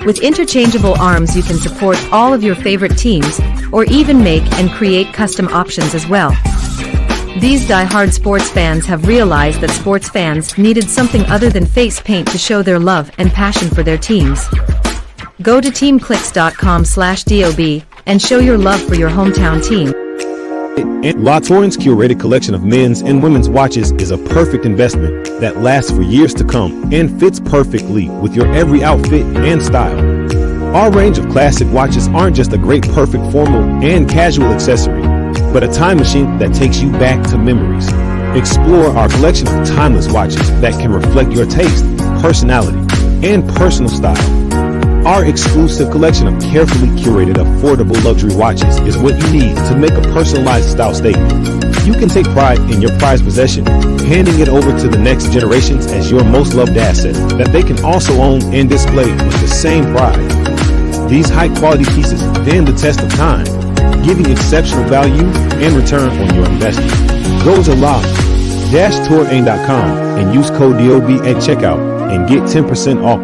With interchangeable arms, you can support all of your favorite teams, or even make and create custom options as well. These die-hard sports fans have realized that sports fans needed something other than face paint to show their love and passion for their teams. Go to teamclicks.com/DOB and show your love for your hometown team. And La Torrens' curated collection of men's and women's watches is a perfect investment that lasts for years to come and fits perfectly with your every outfit and style. Our range of classic watches aren't just a great perfect formal and casual accessory, but a time machine that takes you back to memories. Explore our collection of timeless watches that can reflect your taste, personality, and personal style. Our exclusive collection of carefully curated, affordable luxury watches is what you need to make a personalized style statement. You can take pride in your prized possession, handing it over to the next generations as your most loved asset that they can also own and display with the same pride. These high-quality pieces stand the test of time, giving exceptional value and return on your investment. Go to la-touraine.com and use code DOB at checkout and get 10% off.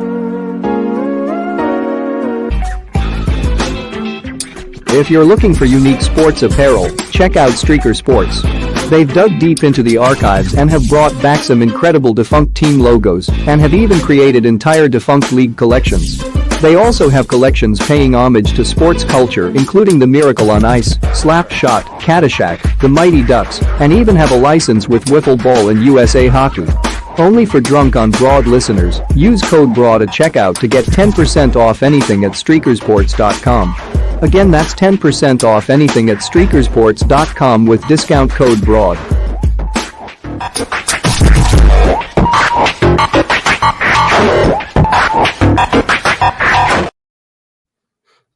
If you're looking for unique sports apparel, check out Streaker Sports. They've dug deep into the archives and have brought back some incredible defunct team logos and have even created entire defunct league collections. They also have collections paying homage to sports culture, including the Miracle on Ice, Slap Shot, Caddyshack, the Mighty Ducks, and even have a license with Wiffle Ball and USA Hockey. Only for Drunk on Broad listeners, use code BROAD at checkout to get 10% off anything at streakersports.com. Again, that's 10% off anything at streakersports.com with discount code BROAD.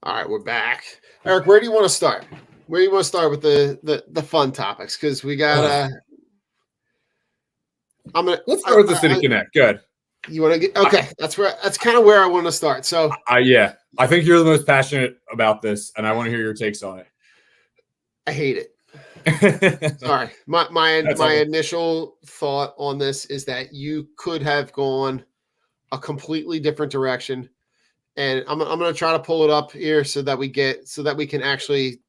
All right, we're back. Eric, where do you want to start? Where do you want to start with the fun topics? Because we got let's start with the City Connect. Good. You want to get okay? That's kind of where I want to start. So yeah, I think you're the most passionate about this, and I want to hear your takes on it. I hate it. Sorry, my initial thought on this is that you could have gone a completely different direction, and I'm going to try to pull it up here so that we can actually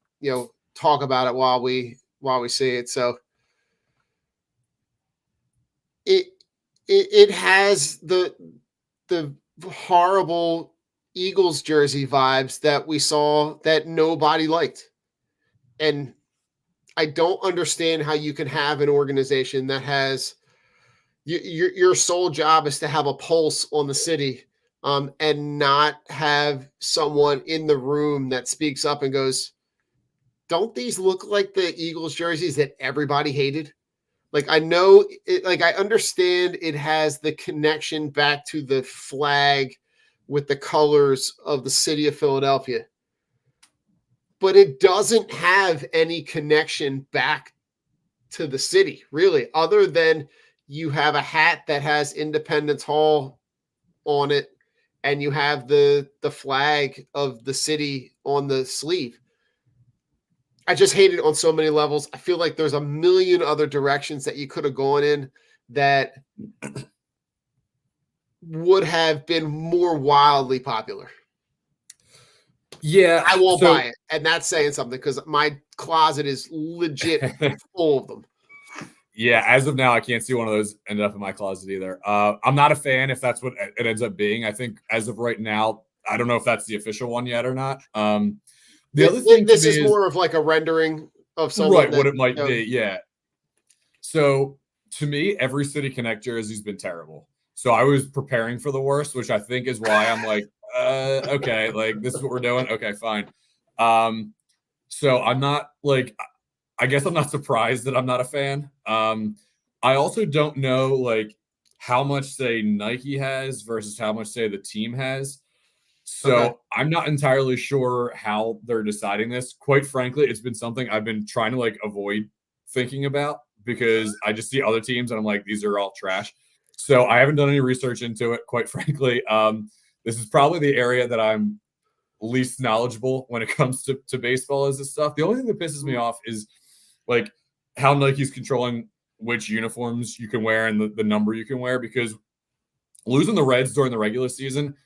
talk about it while we see it. So it has the horrible Eagles jersey vibes that we saw that nobody liked. And I don't understand how you can have an organization that has your sole job is to have a pulse on the city, and not have someone in the room that speaks up and goes, don't these look like the Eagles jerseys that everybody hated? Like, I know it, like, I understand it has the connection back to the flag with the colors of the city of Philadelphia, but it doesn't have any connection back to the city, really, other than you have a hat that has Independence Hall on it, and you have the flag of the city on the sleeve. I just hate it on so many levels. I feel like there's a million other directions that you could have gone in that would have been more wildly popular. Yeah. I won't buy it. And that's saying something because my closet is legit full of them. Yeah, as of now, I can't see one of those end up in my closet either. I'm not a fan if that's what it ends up being. I think as of right now, I don't know if that's the official one yet or not. The other thing this is more of like a rendering of something. Right, what it might be, yeah. So to me, every City Connect jersey has been terrible. So I was preparing for the worst, which I think is why I'm like, okay, like this is what we're doing. Okay, fine. So I'm not like, I guess I'm not surprised that I'm not a fan. I also don't know like how much say Nike has versus how much say the team has. So okay. I'm not entirely sure how they're deciding this. Quite frankly, it's been something I've been trying to like avoid thinking about because I just see other teams and I'm like, these are all trash. So I haven't done any research into it, quite frankly. This is probably the area that I'm least knowledgeable when it comes to baseball as this stuff. The only thing that pisses me off is like how Nike's controlling which uniforms you can wear and the number you can wear, because losing the Reds during the regular season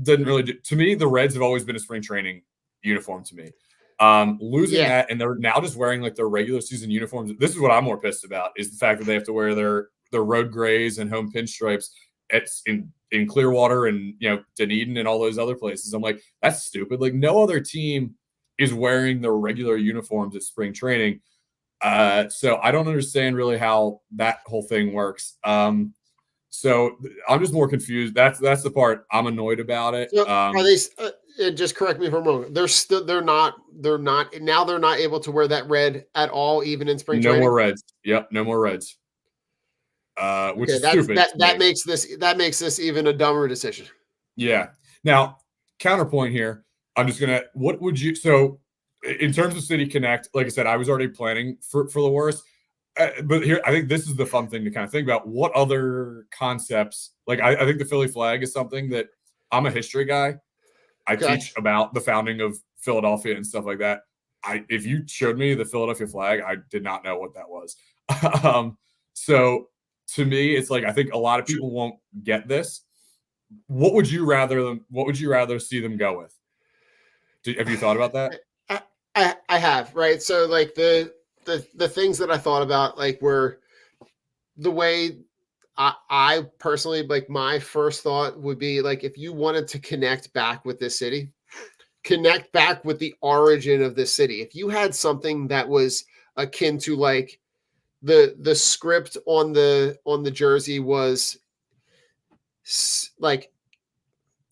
didn't really do, to me, the Reds have always been a spring training uniform to me. Losing that, and they're now just wearing like their regular season uniforms. This is what I'm more pissed about, is the fact that they have to wear their road grays and home pinstripes in Clearwater and Dunedin and all those other places. I'm like, that's stupid. Like no other team is wearing their regular uniforms at spring training. So I don't understand really how that whole thing works. So I'm just more confused. That's the part I'm annoyed about it. So are they? Just correct me if I'm wrong. They're not now. They're not able to wear that red at all, even in spring no training. more reds. Yep, no more reds. Which is stupid. That makes this even a dumber decision. Yeah. Now, counterpoint here. I'm just gonna. What would you? So, in terms of City Connect, like I said, I was already planning for the worst. But here, I think this is the fun thing to kind of think about. What other concepts? Like, I think the Philly flag is something that I'm a history guy. I teach about the founding of Philadelphia and stuff like that. If you showed me the Philadelphia flag, I did not know what that was. So to me, it's like I think a lot of people won't get this. What would you rather see them go with? Have you thought about that? I have, right? So like the things that I thought about like were the way I personally, like, my first thought would be like, if you wanted to connect back with this city, connect back with the origin of this city. If you had something that was akin to like the script on the jersey was like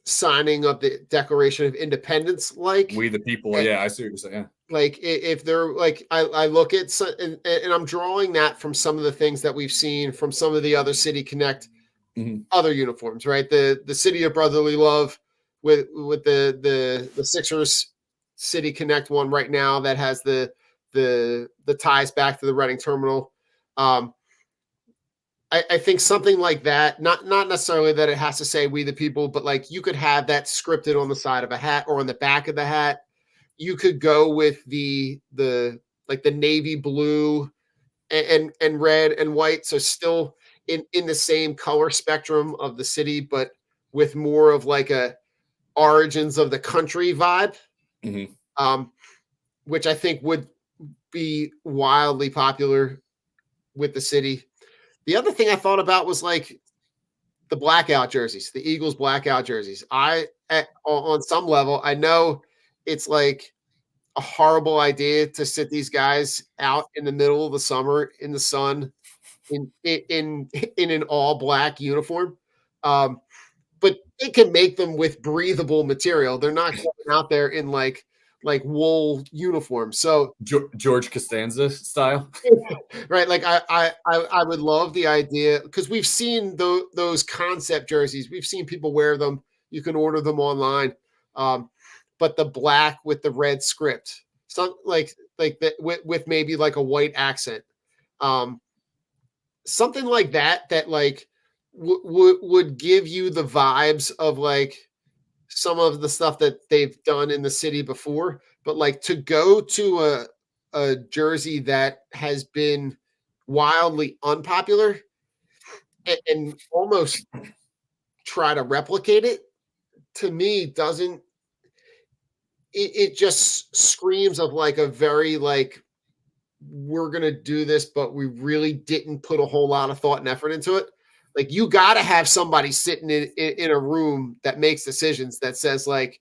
signing of the Declaration of Independence, like We the People. Yeah, I see what you're saying. Yeah. Like if they're like, I look at and I'm drawing that from some of the things that we've seen from some of the other City Connect other uniforms, right? The City of Brotherly Love with the Sixers City Connect one right now that has the ties back to the Reading Terminal. I think something like that, not necessarily that it has to say "We the People," but like you could have that scripted on the side of a hat or on the back of the hat. You could go with the navy blue and red and white, so still in the same color spectrum of the city, but with more of like a origins of the country vibe, which I think would be wildly popular with the city. The other thing I thought about was like the blackout jerseys, the Eagles blackout jerseys. On some level, I know it's like a horrible idea to sit these guys out in the middle of the summer in the sun in an all black uniform. But it can make them with breathable material. They're not going out there in like wool uniforms. So George Costanza style, right? Like I would love the idea because we've seen those concept jerseys. We've seen people wear them. You can order them online. But the black with the red script, some like that with maybe like a white accent, something like that like would give you the vibes of like some of the stuff that they've done in the city before. But like to go to a jersey that has been wildly unpopular and almost try to replicate it, to me doesn't. It just screams of like a very like, we're going to do this, but we really didn't put a whole lot of thought and effort into it. Like you got to have somebody sitting in a room that makes decisions that says like,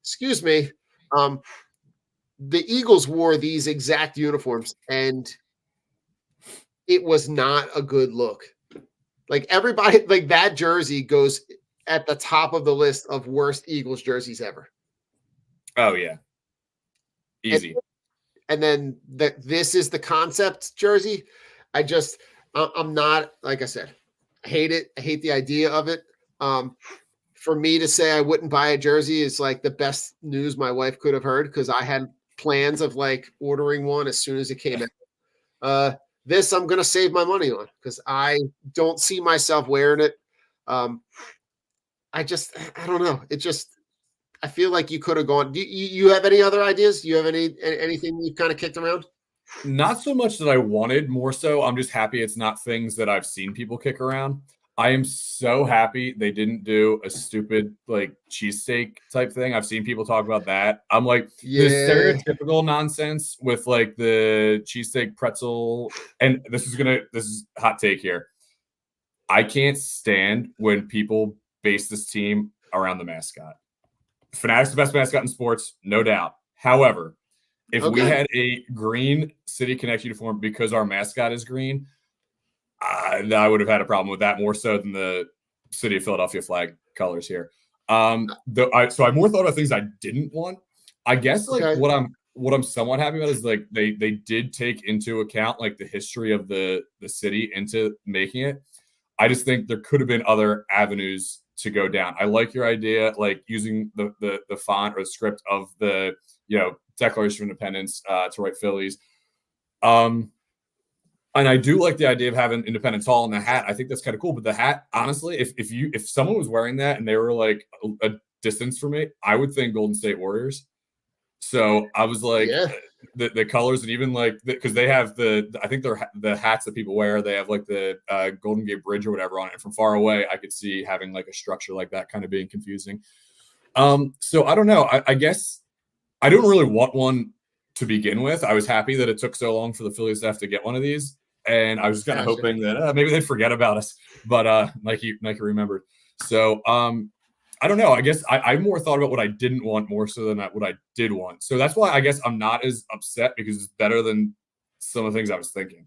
excuse me, the Eagles wore these exact uniforms and it was not a good look. Like everybody, like that jersey goes at the top of the list of worst Eagles jerseys ever. Oh yeah, easy. And then this is the concept jersey. I'm not, like I said, I hate it. I hate the idea of it. For me to say I wouldn't buy a jersey is like the best news my wife could have heard because I had plans of like ordering one as soon as it came out. This I'm gonna save my money on because I don't see myself wearing it. I don't know. I feel like you could have gone. Do you have any other ideas? Do you have anything you've kind of kicked around? Not so much that I wanted, more so I'm just happy it's not things that I've seen people kick around. I am so happy they didn't do a stupid like cheesesteak type thing. I've seen people talk about that. I'm like, the stereotypical nonsense with like the cheesesteak pretzel. And this is hot take here. I can't stand when people base this team around the mascot. Fanatic's the best mascot in sports, no doubt. However, if we Okay. had a green City Connect uniform because our mascot is green, I would have had a problem with that more so than the City of Philadelphia flag colors here. So I more thought about things I didn't want. I guess like Okay. what I'm somewhat happy about is like they did take into account like the history of the city into making it. I just think there could have been other avenues to go down. I like your idea, like using the font or the script of the Declaration of Independence to write Phillies. And I do like the idea of having Independence Hall in the hat. I think that's kind of cool. But the hat, honestly, if someone was wearing that and they were like a distance from me, I would think Golden State Warriors. So I was like, the colors, and even like because they have I think they're the hats that people wear. They have like the Golden Gate Bridge or whatever on it. And from far away, I could see having like a structure like that kind of being confusing. So I don't know. I guess I don't really want one to begin with. I was happy that it took so long for the Phillies staff to get one of these. And I was just kind of hoping that maybe they'd forget about us, but Nike remembered. So I don't know. I guess I more thought about what I didn't want more so than what I did want. So that's why I guess I'm not as upset, because it's better than some of the things I was thinking.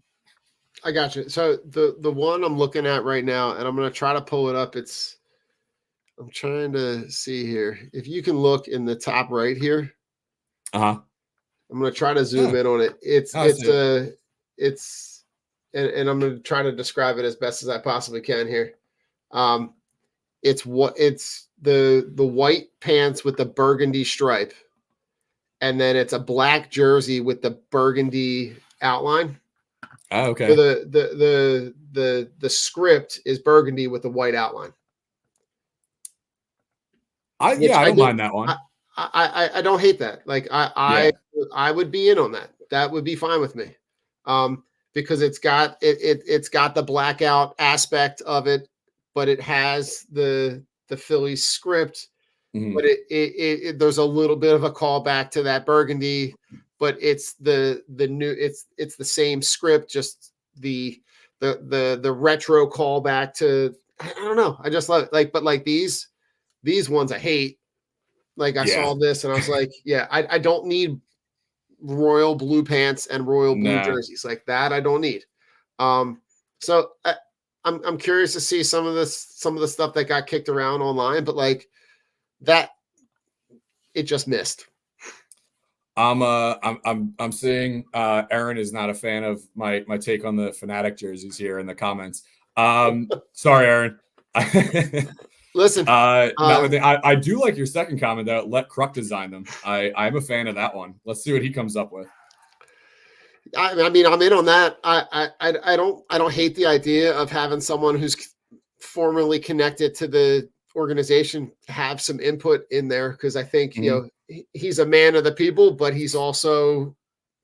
I got you. So the one I'm looking at right now, and I'm going to try to pull it up. I'm trying to see here. If you can look in the top right here. Uh-huh. I'm going to try to zoom in on it. And I'm going to try to describe it as best as I possibly can here. It's the white pants with the burgundy stripe, and then it's a black jersey with the burgundy outline. Oh, okay. So the script is burgundy with the white outline. I don't mind that one. I don't hate that. Like I would be in on that. That would be fine with me. Because it's got the blackout aspect of it, but it has the Phillies script. Mm-hmm. But it there's a little bit of a callback to that burgundy, but it's the new it's the same script, just the retro callback to, I don't know. I just love it. Like, but like these ones I hate. Like I saw this and I was like, I don't need royal blue pants and royal blue jerseys like that. I don't need. So I'm curious to see some of the stuff that got kicked around online, but like that, it just missed. I'm seeing Aaron is not a fan of my take on the Fanatic jerseys here in the comments. Sorry, Aaron. Listen, I do like your second comment though. Let Kruk design them. I'm a fan of that one. Let's see what he comes up with. I mean, I'm in on that. I don't hate the idea of having someone who's formerly connected to the organization have some input in there, because I think he's a man of the people, but he's also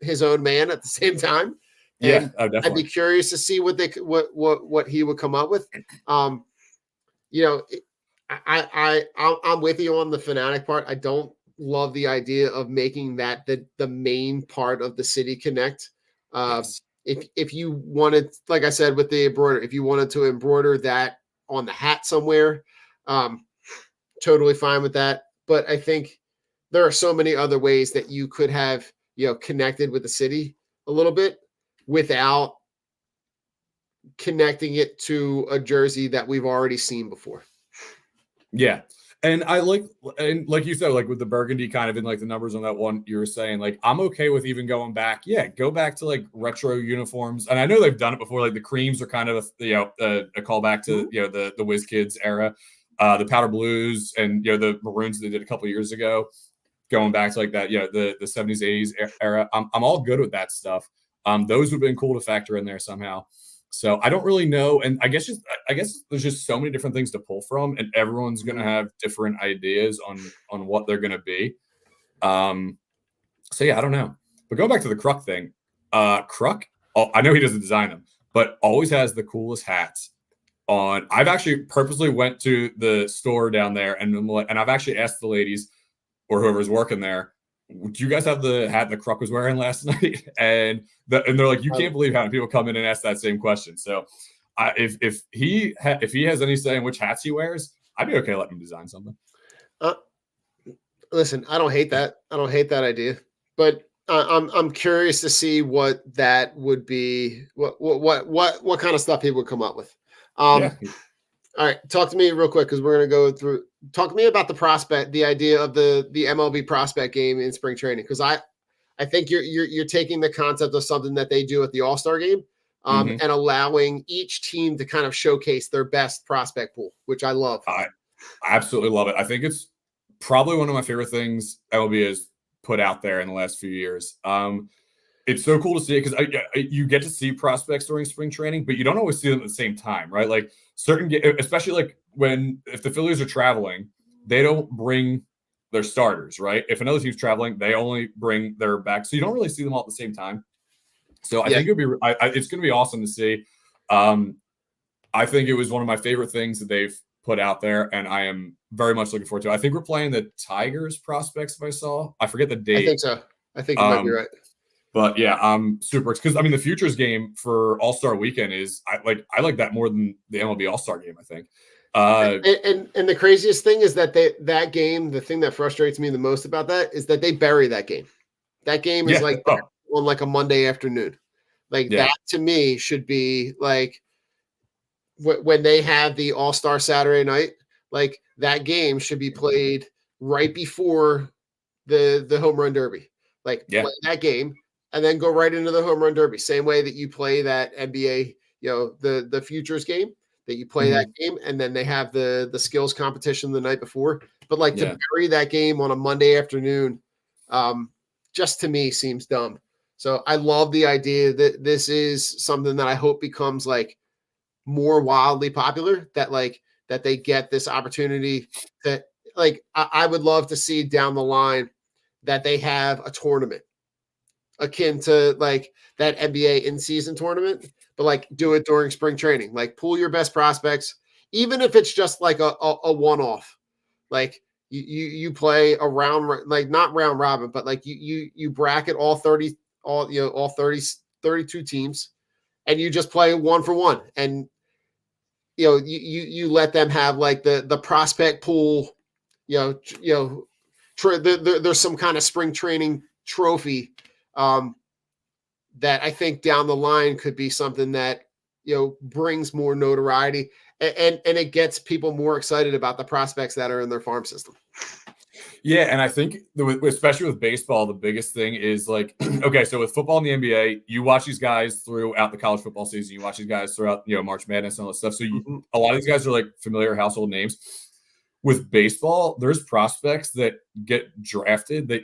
his own man at the same time. And definitely. I'd be curious to see what he would come up with. I'm with you on the Fanatic part. I don't love the idea of making that the main part of the City Connect. If you wanted, like I said, with the embroider, if you wanted to embroider that on the hat somewhere, totally fine with that. But I think there are so many other ways that you could have, connected with the city a little bit without connecting it to a jersey that we've already seen before. Yeah. And like you said, like with the burgundy kind of in like the numbers on that one you were saying, like I'm okay with even going back. Yeah, go back to like retro uniforms. And I know they've done it before. Like the creams are kind of a callback to the Whiz Kids era, the powder blues and the maroons they did a couple of years ago, going back to like that the 70s 80s era. I'm all good with that stuff. Those would have been cool to factor in there somehow. So I don't really know. And I guess there's just so many different things to pull from, and everyone's going to have different ideas on what they're going to be. So yeah, I don't know. But going back to the Kruk thing, Kruk, I know he doesn't design them, but always has the coolest hats on. I've actually purposely went to the store down there and I've actually asked the ladies or whoever's working there, do you guys have the hat that Kruk was wearing last night? And they're like, you can't believe how many people come in and ask that same question. So if he has any say in which hats he wears, I'd be okay letting him design something. listen, I don't hate that. I don't hate that idea, but I'm curious to see what that would be. What kind of stuff he would come up with. Yeah. All right, talk to me real quick because we're gonna go through. Talk to me about the prospect, the idea of the MLB prospect game in spring training, because I think you're taking the concept of something that they do at the All-Star game, and allowing each team to kind of showcase their best prospect pool, which I love. I absolutely love it. I think it's probably one of my favorite things MLB has put out there in the last few years. It's so cool to see it because you get to see prospects during spring training, but you don't always see them at the same time, right? Like especially like if the Phillies are traveling, they don't bring their starters, right? If another team's traveling, they only bring their backs, so you don't really see them all at the same time. So I think it's going to be awesome to see. I think it was one of my favorite things that they've put out there, and I am very much looking forward to it. I think we're playing the Tigers prospects. If I saw, I forget the date. I think so. I think you might be right. But yeah, I'm super because the futures game for All-Star Weekend is I like that more than the MLB All-Star game. I think. And the craziest thing is that that game. The thing that frustrates me the most about that is that they bury that game. That game is on like a Monday afternoon. That to me should be like when they have the All-Star Saturday night. Like that game should be played right before the home run derby. Play that game. And then go right into the home run derby. Same way that you play that NBA, the futures game, that you play that game, and then they have the skills competition the night before. But to bury that game on a Monday afternoon, just to me seems dumb. So I love the idea that this is something that I hope becomes like more wildly popular. That they get this opportunity to I would love to see down the line that they have a tournament akin to like that NBA in-season tournament, but do it during spring training. Pool your best prospects, even if it's just like a one-off. You play a round, not round robin, but you bracket all 32 teams, and you just play one for one, and you let them have the prospect pool. There's some kind of spring training trophy. That I think down the line could be something that brings more notoriety and it gets people more excited about the prospects that are in their farm system. Yeah, and I think especially with baseball, the biggest thing is okay, so with football and the NBA, you watch these guys throughout the college football season, you watch these guys throughout March Madness and all that stuff. So a lot of these guys are familiar household names. With baseball, there's prospects that get drafted that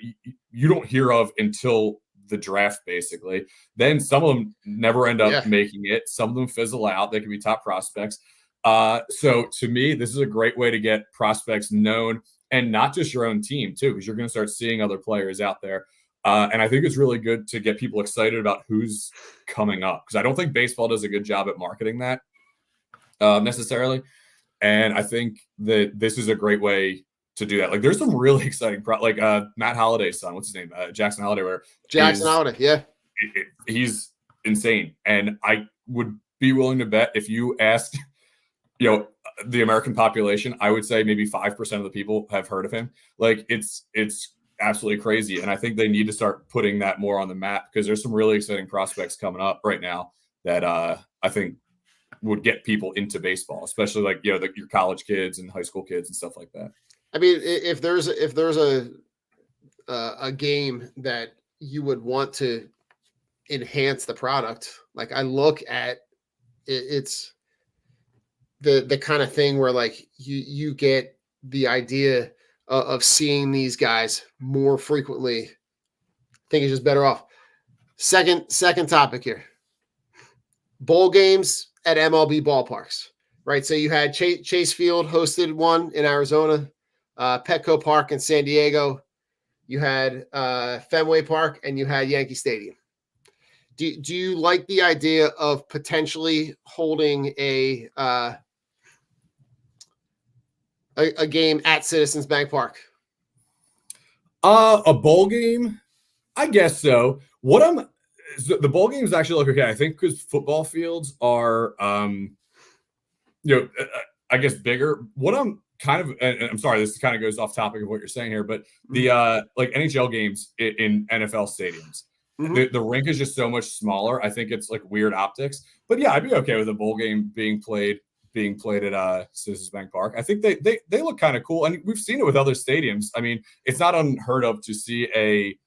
you don't hear of until the draft, basically. Then some of them never end up making it. Some of them fizzle out. They can be top prospects. So to me, this is a great way to get prospects known, and not just your own team too, because you're going to start seeing other players out there. And I think it's really good to get people excited about who's coming up, because I don't think baseball does a good job at marketing that necessarily. And I think that this is a great way to do that. There's some really exciting Matt Holliday's son, what's his name? Jackson Holliday. Holliday, he's insane. And I would be willing to bet if you asked, the American population, I would say maybe 5% of the people have heard of him. It's absolutely crazy. And I think they need to start putting that more on the map, because there's some really exciting prospects coming up right now that I think would get people into baseball, especially your college kids and high school kids and stuff like that. I mean, if there's a game that you would want to enhance the product, I look at it's the kind of thing where you get the idea of seeing these guys more frequently. I think it's just better off. Second topic here. Bowl games at MLB ballparks, right? So you had Chase Field hosted one in Arizona, Petco Park in San Diego. You had Fenway Park, and you had Yankee Stadium. Do you like the idea of potentially holding a game at Citizens Bank Park? A bowl game? I guess so. The bowl games actually look okay. I think because football fields are, I guess bigger. What I'm kind of, and I'm sorry, this kind of goes off topic of what you're saying here, but the like NHL games in NFL stadiums, the rink is just so much smaller. I think it's like weird optics, but yeah, I'd be okay with a bowl game being played at Citizens Bank Park. I think they look kind of cool, and we've seen it with other stadiums. I mean, it's not unheard of to see a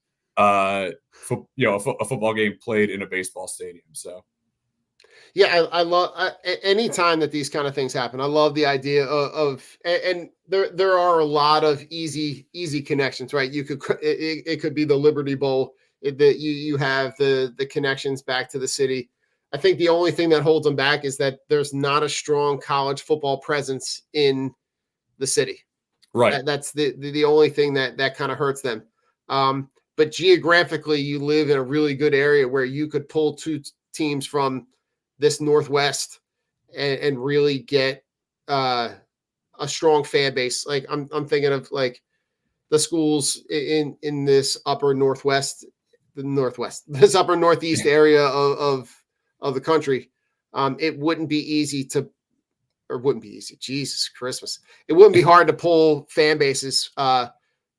football game played in a baseball stadium. So yeah, I love any time that these kind of things happen. I love the idea of and there are a lot of easy connections, right? You could it could be the Liberty Bowl that you have the connections back to the city. I think the only thing that holds them back is that there's not a strong college football presence in the city. Right. That's the only thing that kind of hurts them. But geographically, you live in a really good area where you could pull two teams from this Northwest and really get a strong fan base. Like I'm thinking of like the schools in this upper Northwest, this upper Northeast area of the country. It wouldn't be easy Jesus Christmas. It wouldn't be hard to pull fan bases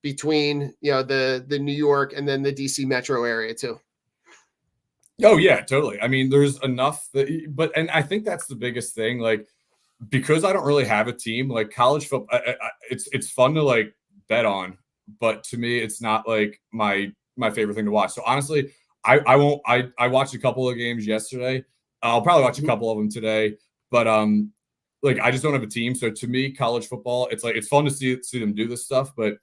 between, the New York and then the DC metro area too. Oh yeah, totally. I mean, there's enough and I think that's the biggest thing. Like, because I don't really have a team, like college football, it's fun to like bet on, but to me, it's not like my favorite thing to watch. So honestly, I won't. I watched a couple of games yesterday. I'll probably watch a couple of them today, but like I just don't have a team. So to me, college football, it's like it's fun to see them do this stuff, but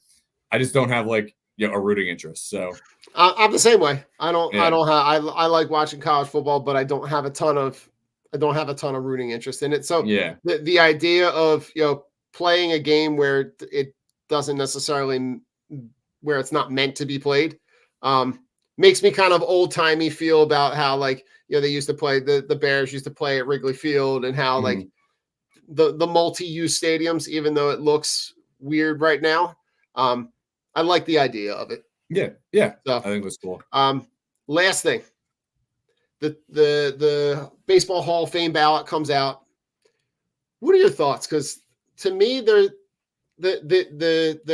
I just don't have like a rooting interest. So I'm the same way. I like watching college football, but I don't have a ton of rooting interest in it. So yeah, the idea of playing a game where it doesn't necessarily where it's not meant to be played makes me kind of old timey feel about how like they used to play the Bears used to play at Wrigley Field and how like the multi-use stadiums, even though it looks weird right now. I like the idea of it. Yeah. So, I think that's cool. Last thing, the Baseball Hall of Fame ballot comes out. What are your thoughts? Because to me, the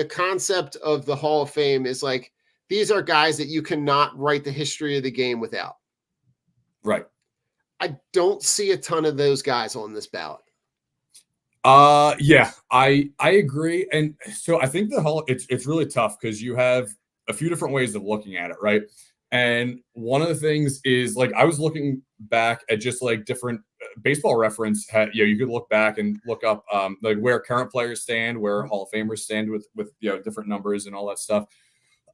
concept of the Hall of Fame is like these are guys that you cannot write the history of the game without. Right. I don't see a ton of those guys on this ballot. Yeah, I agree. And so I think it's really tough because you have a few different ways of looking at it, right? And one of the things is like I was looking back at just like different Baseball Reference you could look back and look up like where current players stand, where Hall of Famers stand with different numbers and all that stuff.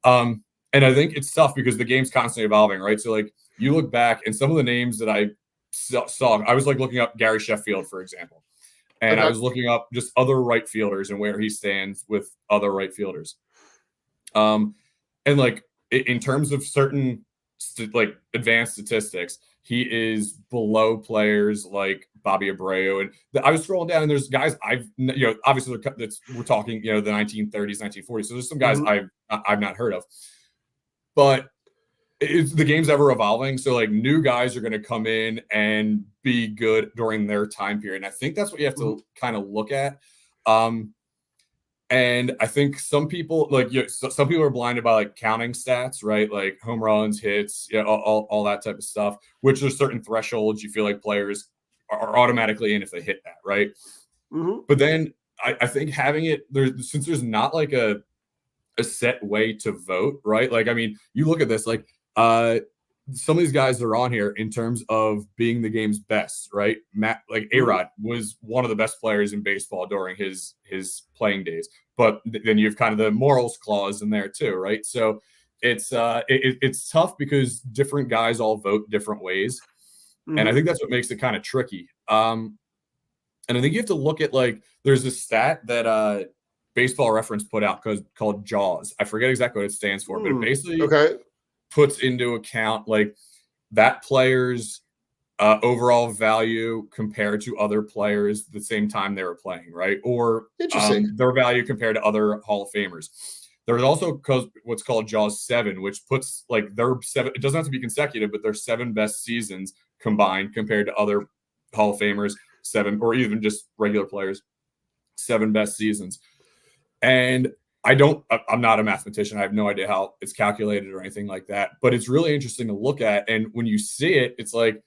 And I think it's tough because the game's constantly evolving, right? So like you look back and some of the names that I saw, I was like looking up Gary Sheffield, for example. And I was looking up just other right fielders and where he stands with other right fielders. And like in terms of certain like advanced statistics, he is below players like Bobby Abreu. And I was scrolling down and there's guys obviously we're talking, the 1930s, 1940s. So there's some guys I've not heard of, but the game's ever evolving. So like new guys are going to come in and be good during their time period. And I think that's what you have to kind of look at. And I think some people some people are blinded by like counting stats, right? Like home runs, hits, all that type of stuff, which there's certain thresholds you feel like players are automatically in if they hit that, right? But then I think having it since there's not like a set way to vote, right? Like, I mean, you look at this, like, some of these guys that are on here in terms of being the game's best, right? A-Rod was one of the best players in baseball during his playing days, but then you have kind of the morals clause in there too, right? So it's tough because different guys all vote different ways, and I think that's what makes it kind of tricky. And I think you have to look at like there's this stat that Baseball Reference put out called JAWS. I forget exactly what it stands for, but it basically puts into account like that player's overall value compared to other players the same time they were playing, right? Or their value compared to other Hall of Famers. There's also what's called JAWS 7, which puts like their 7. It doesn't have to be consecutive, but their 7 best seasons combined compared to other Hall of Famers 7, or even just regular players. 7 best seasons. And I'm not a mathematician. I have no idea how it's calculated or anything like that, but it's really interesting to look at. And when you see it, it's like,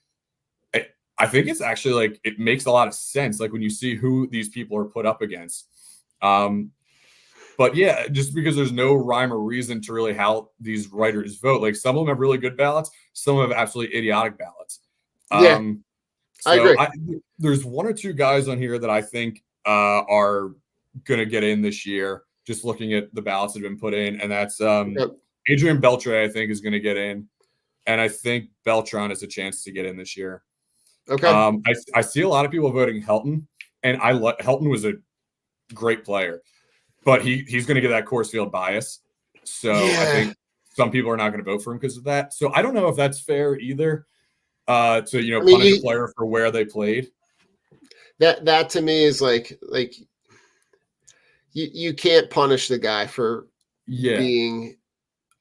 I think it's actually like, it makes a lot of sense. Like when you see who these people are put up against. But yeah, just because there's no rhyme or reason to really how these writers vote. Like some of them have really good ballots. Some have absolutely idiotic ballots. Yeah, so I agree. There's 1 or 2 guys on here that I think are going to get in this year, just looking at the ballots that have been put in. And that's Adrian Beltre, I think, is going to get in. And I think Beltran has a chance to get in this year. Okay. I see a lot of people voting Helton, and Helton was a great player, but he's going to get that Coors Field bias. So I think some people are not going to vote for him because of that. So I don't know if that's fair either. To punish a player for where they played. That to me is like you can't punish the guy for being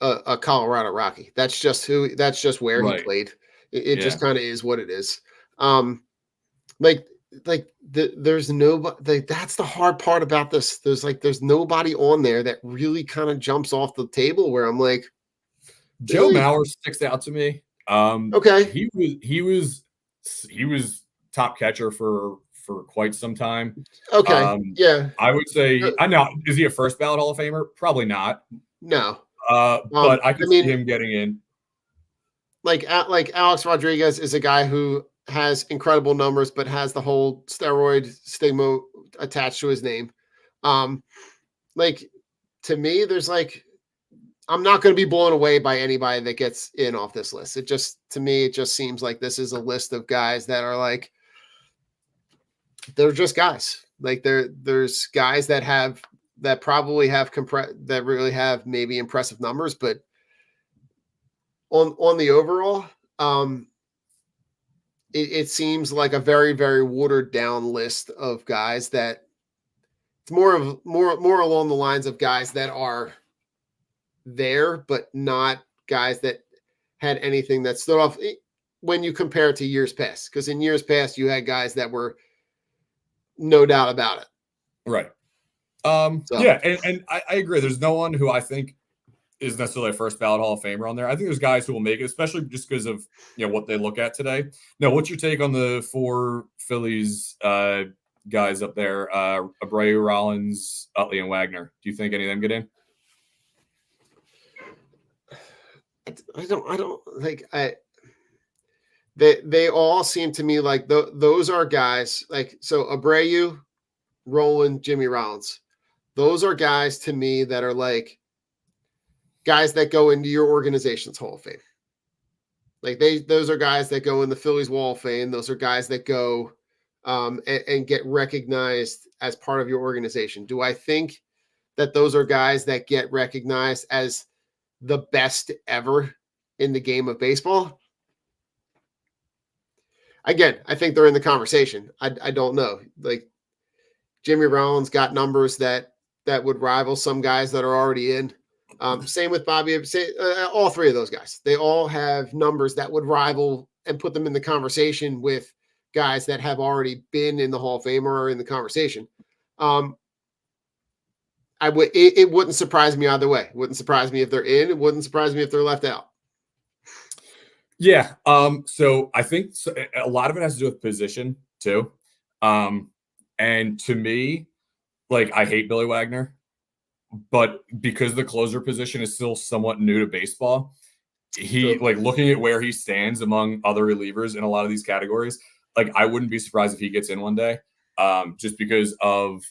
a Colorado Rocky. That's just where he played. It just kind of is what it is. There's nobody. That's the hard part about this. There's nobody on there that really kind of jumps off the table where I'm like, Joe Mauer sticks out to me. Okay, he was top catcher for quite some time. Okay, yeah, I would say I know. Is he a first ballot Hall of Famer? Probably not. No, but I could see him getting in. Like Alex Rodriguez is a guy who has incredible numbers, but has the whole steroid stigma attached to his name. To me, there's I'm not going to be blown away by anybody that gets in off this list. To me, it just seems like this is a list of guys that are they're just guys. There's guys that probably have that really have maybe impressive numbers, but on the overall, it seems like a very, very watered down list of guys that it's more along the lines of guys that are there, but not guys that had anything that stood off when you compare it to years past. Because in years past, you had guys that were no doubt about it. Right. Yeah, and I agree. There's no one who I think is necessarily a first ballot Hall of Famer on there. I think there's guys who will make it, especially just because of what they look at today. Now, what's your take on the 4 Phillies guys up there? Abreu, Rollins, Utley, and Wagner. Do you think any of them get in? They all seem to me like those are guys so Abreu, Roland, Jimmy Rollins. Those are guys to me that are guys that go into your organization's Hall of Fame. Those are guys that go in the Phillies Wall of Fame. Those are guys that go and get recognized as part of your organization. Do I think that those are guys that get recognized as the best ever in the game of baseball? Again, I think they're in the conversation. I don't know. Jimmy Rollins got numbers that would rival some guys that are already in. Same with Bobby. All 3 of those guys. They all have numbers that would rival and put them in the conversation with guys that have already been in the Hall of Fame or in the conversation. It wouldn't surprise me either way. It wouldn't surprise me if they're in. It wouldn't surprise me if they're left out. Yeah. So I think a lot of it has to do with position too. And to me, I hate Billy Wagner, but because the closer position is still somewhat new to baseball, looking at where he stands among other relievers in a lot of these categories, I wouldn't be surprised if he gets in one day, just because of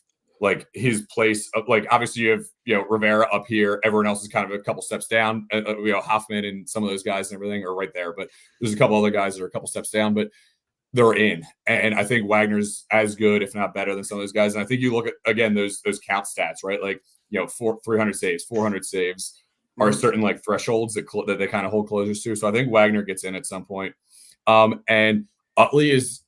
his place. Obviously you have, Rivera up here. Everyone else is kind of a couple steps down. Hoffman and some of those guys and everything are right there, but there's a couple other guys that are a couple steps down, but they're in. And I think Wagner's as good, if not better, than some of those guys. And I think you look at, again, those count stats, right? 300 saves, 400 saves are certain thresholds that they kind of hold closers to. So I think Wagner gets in at some point. And Utley is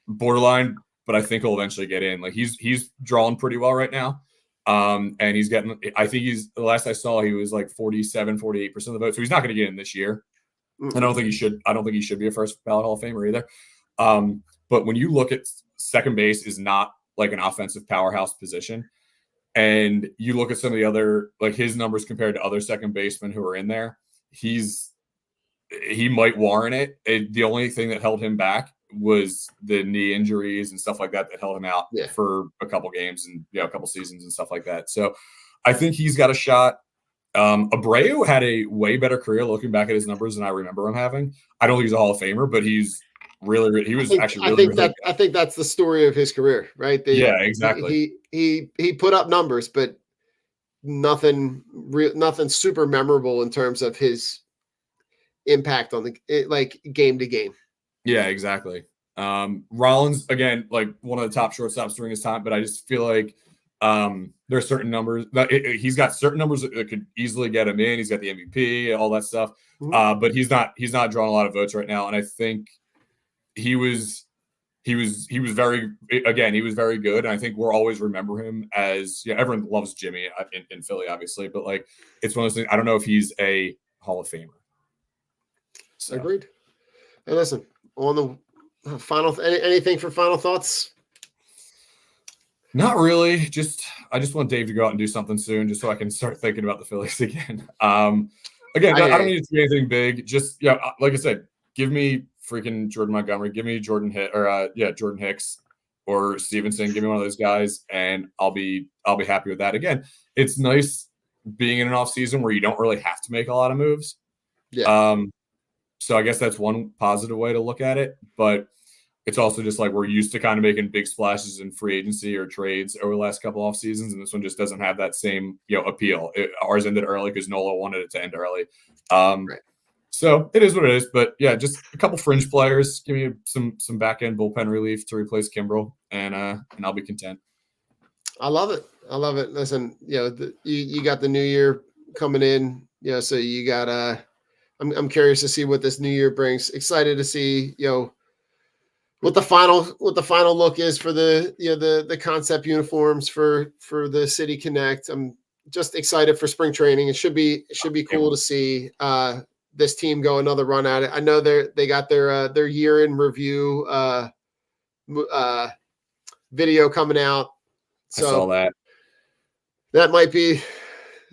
borderline, but I think he'll eventually get in. He's drawing pretty well right now. And he's getting, I think the last I saw, he was 47, 48% of the vote. So he's not going to get in this year. I don't think he should be a first ballot Hall of Famer either. But when you look at second base is not like an offensive powerhouse position. And you look at some of the other, like his numbers compared to other second basemen who are in there, he might warrant it. The only thing that held him back was the knee injuries and stuff like that held him out for a couple games and a couple seasons and stuff like that. So I think he's got a shot. Abreu had a way better career looking back at his numbers than I remember him having. I don't think he's a Hall of Famer, but he's really I think that's the story of his career, right? Exactly. He put up numbers, but nothing super memorable in terms of his impact on like game to game. Yeah, exactly. Rollins, again, like one of the top shortstops during his time, but I just feel like there are certain numbers that he's got certain numbers that could easily get him in. He's got the MVP, all that stuff. But he's not drawing a lot of votes right now. And I think he was very good. And I think we'll always remember him as, everyone loves Jimmy in Philly, obviously, but like, it's one of those things. I don't know if he's a Hall of Famer. So. Agreed. Hey, listen, on the final, anything for final thoughts? Not really. I just want Dave to go out and do something soon, just so I can start thinking about the Phillies again. I don't need to do anything big. Just like I said, give me freaking Jordan Montgomery, give me Jordan Hicks or Stevenson, give me one of those guys, and I'll be happy with that. Again, it's nice being in an off season where you don't really have to make a lot of moves. Yeah. So I guess that's one positive way to look at it, but it's also just like we're used to kind of making big splashes in free agency or trades over the last couple off seasons, and this one just doesn't have that same appeal. Ours ended early because Nola wanted it to end early. Right. So it is what it is. But yeah, just a couple fringe players. Give me some back end bullpen relief to replace Kimbrel, and I'll be content. I love it. Listen, you got the new year coming in. So you got I'm curious to see what this new year brings. Excited to see what the final look is for the concept uniforms for the City Connect. I'm just excited for spring training. It should be cool to see this team go another run at it. I know they got their year in review video coming out. So I saw that. That might be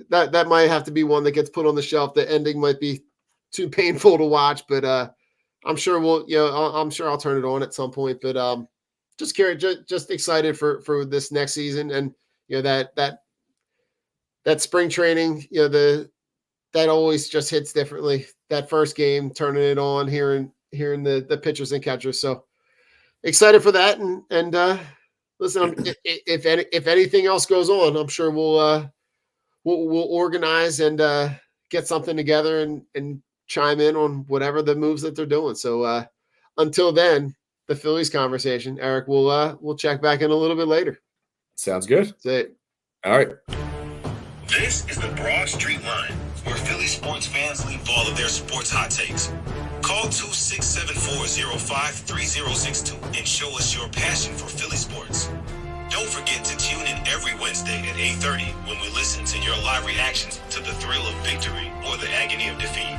that might have to be one that gets put on the shelf. The ending might be too painful to watch, but I'm sure I'm sure I'll turn it on at some point, but just curious, just excited for this next season. And, that spring training, that always just hits differently. That first game, turning it on, hearing the pitchers and catchers. So excited for that. And listen, if anything else goes on, I'm sure we'll organize and get something together and chime in on whatever the moves that they're doing. So until then, the Phillies conversation, Eric, we'll check back in a little bit later. Sounds good. That's it. All right. This is the Broad Street Line, where Philly sports fans leave all of their sports hot takes. Call 267-405-3062 and show us your passion for Philly sports. Don't forget to tune in every Wednesday at 8:30 when we listen to your live reactions to the thrill of victory or the agony of defeat.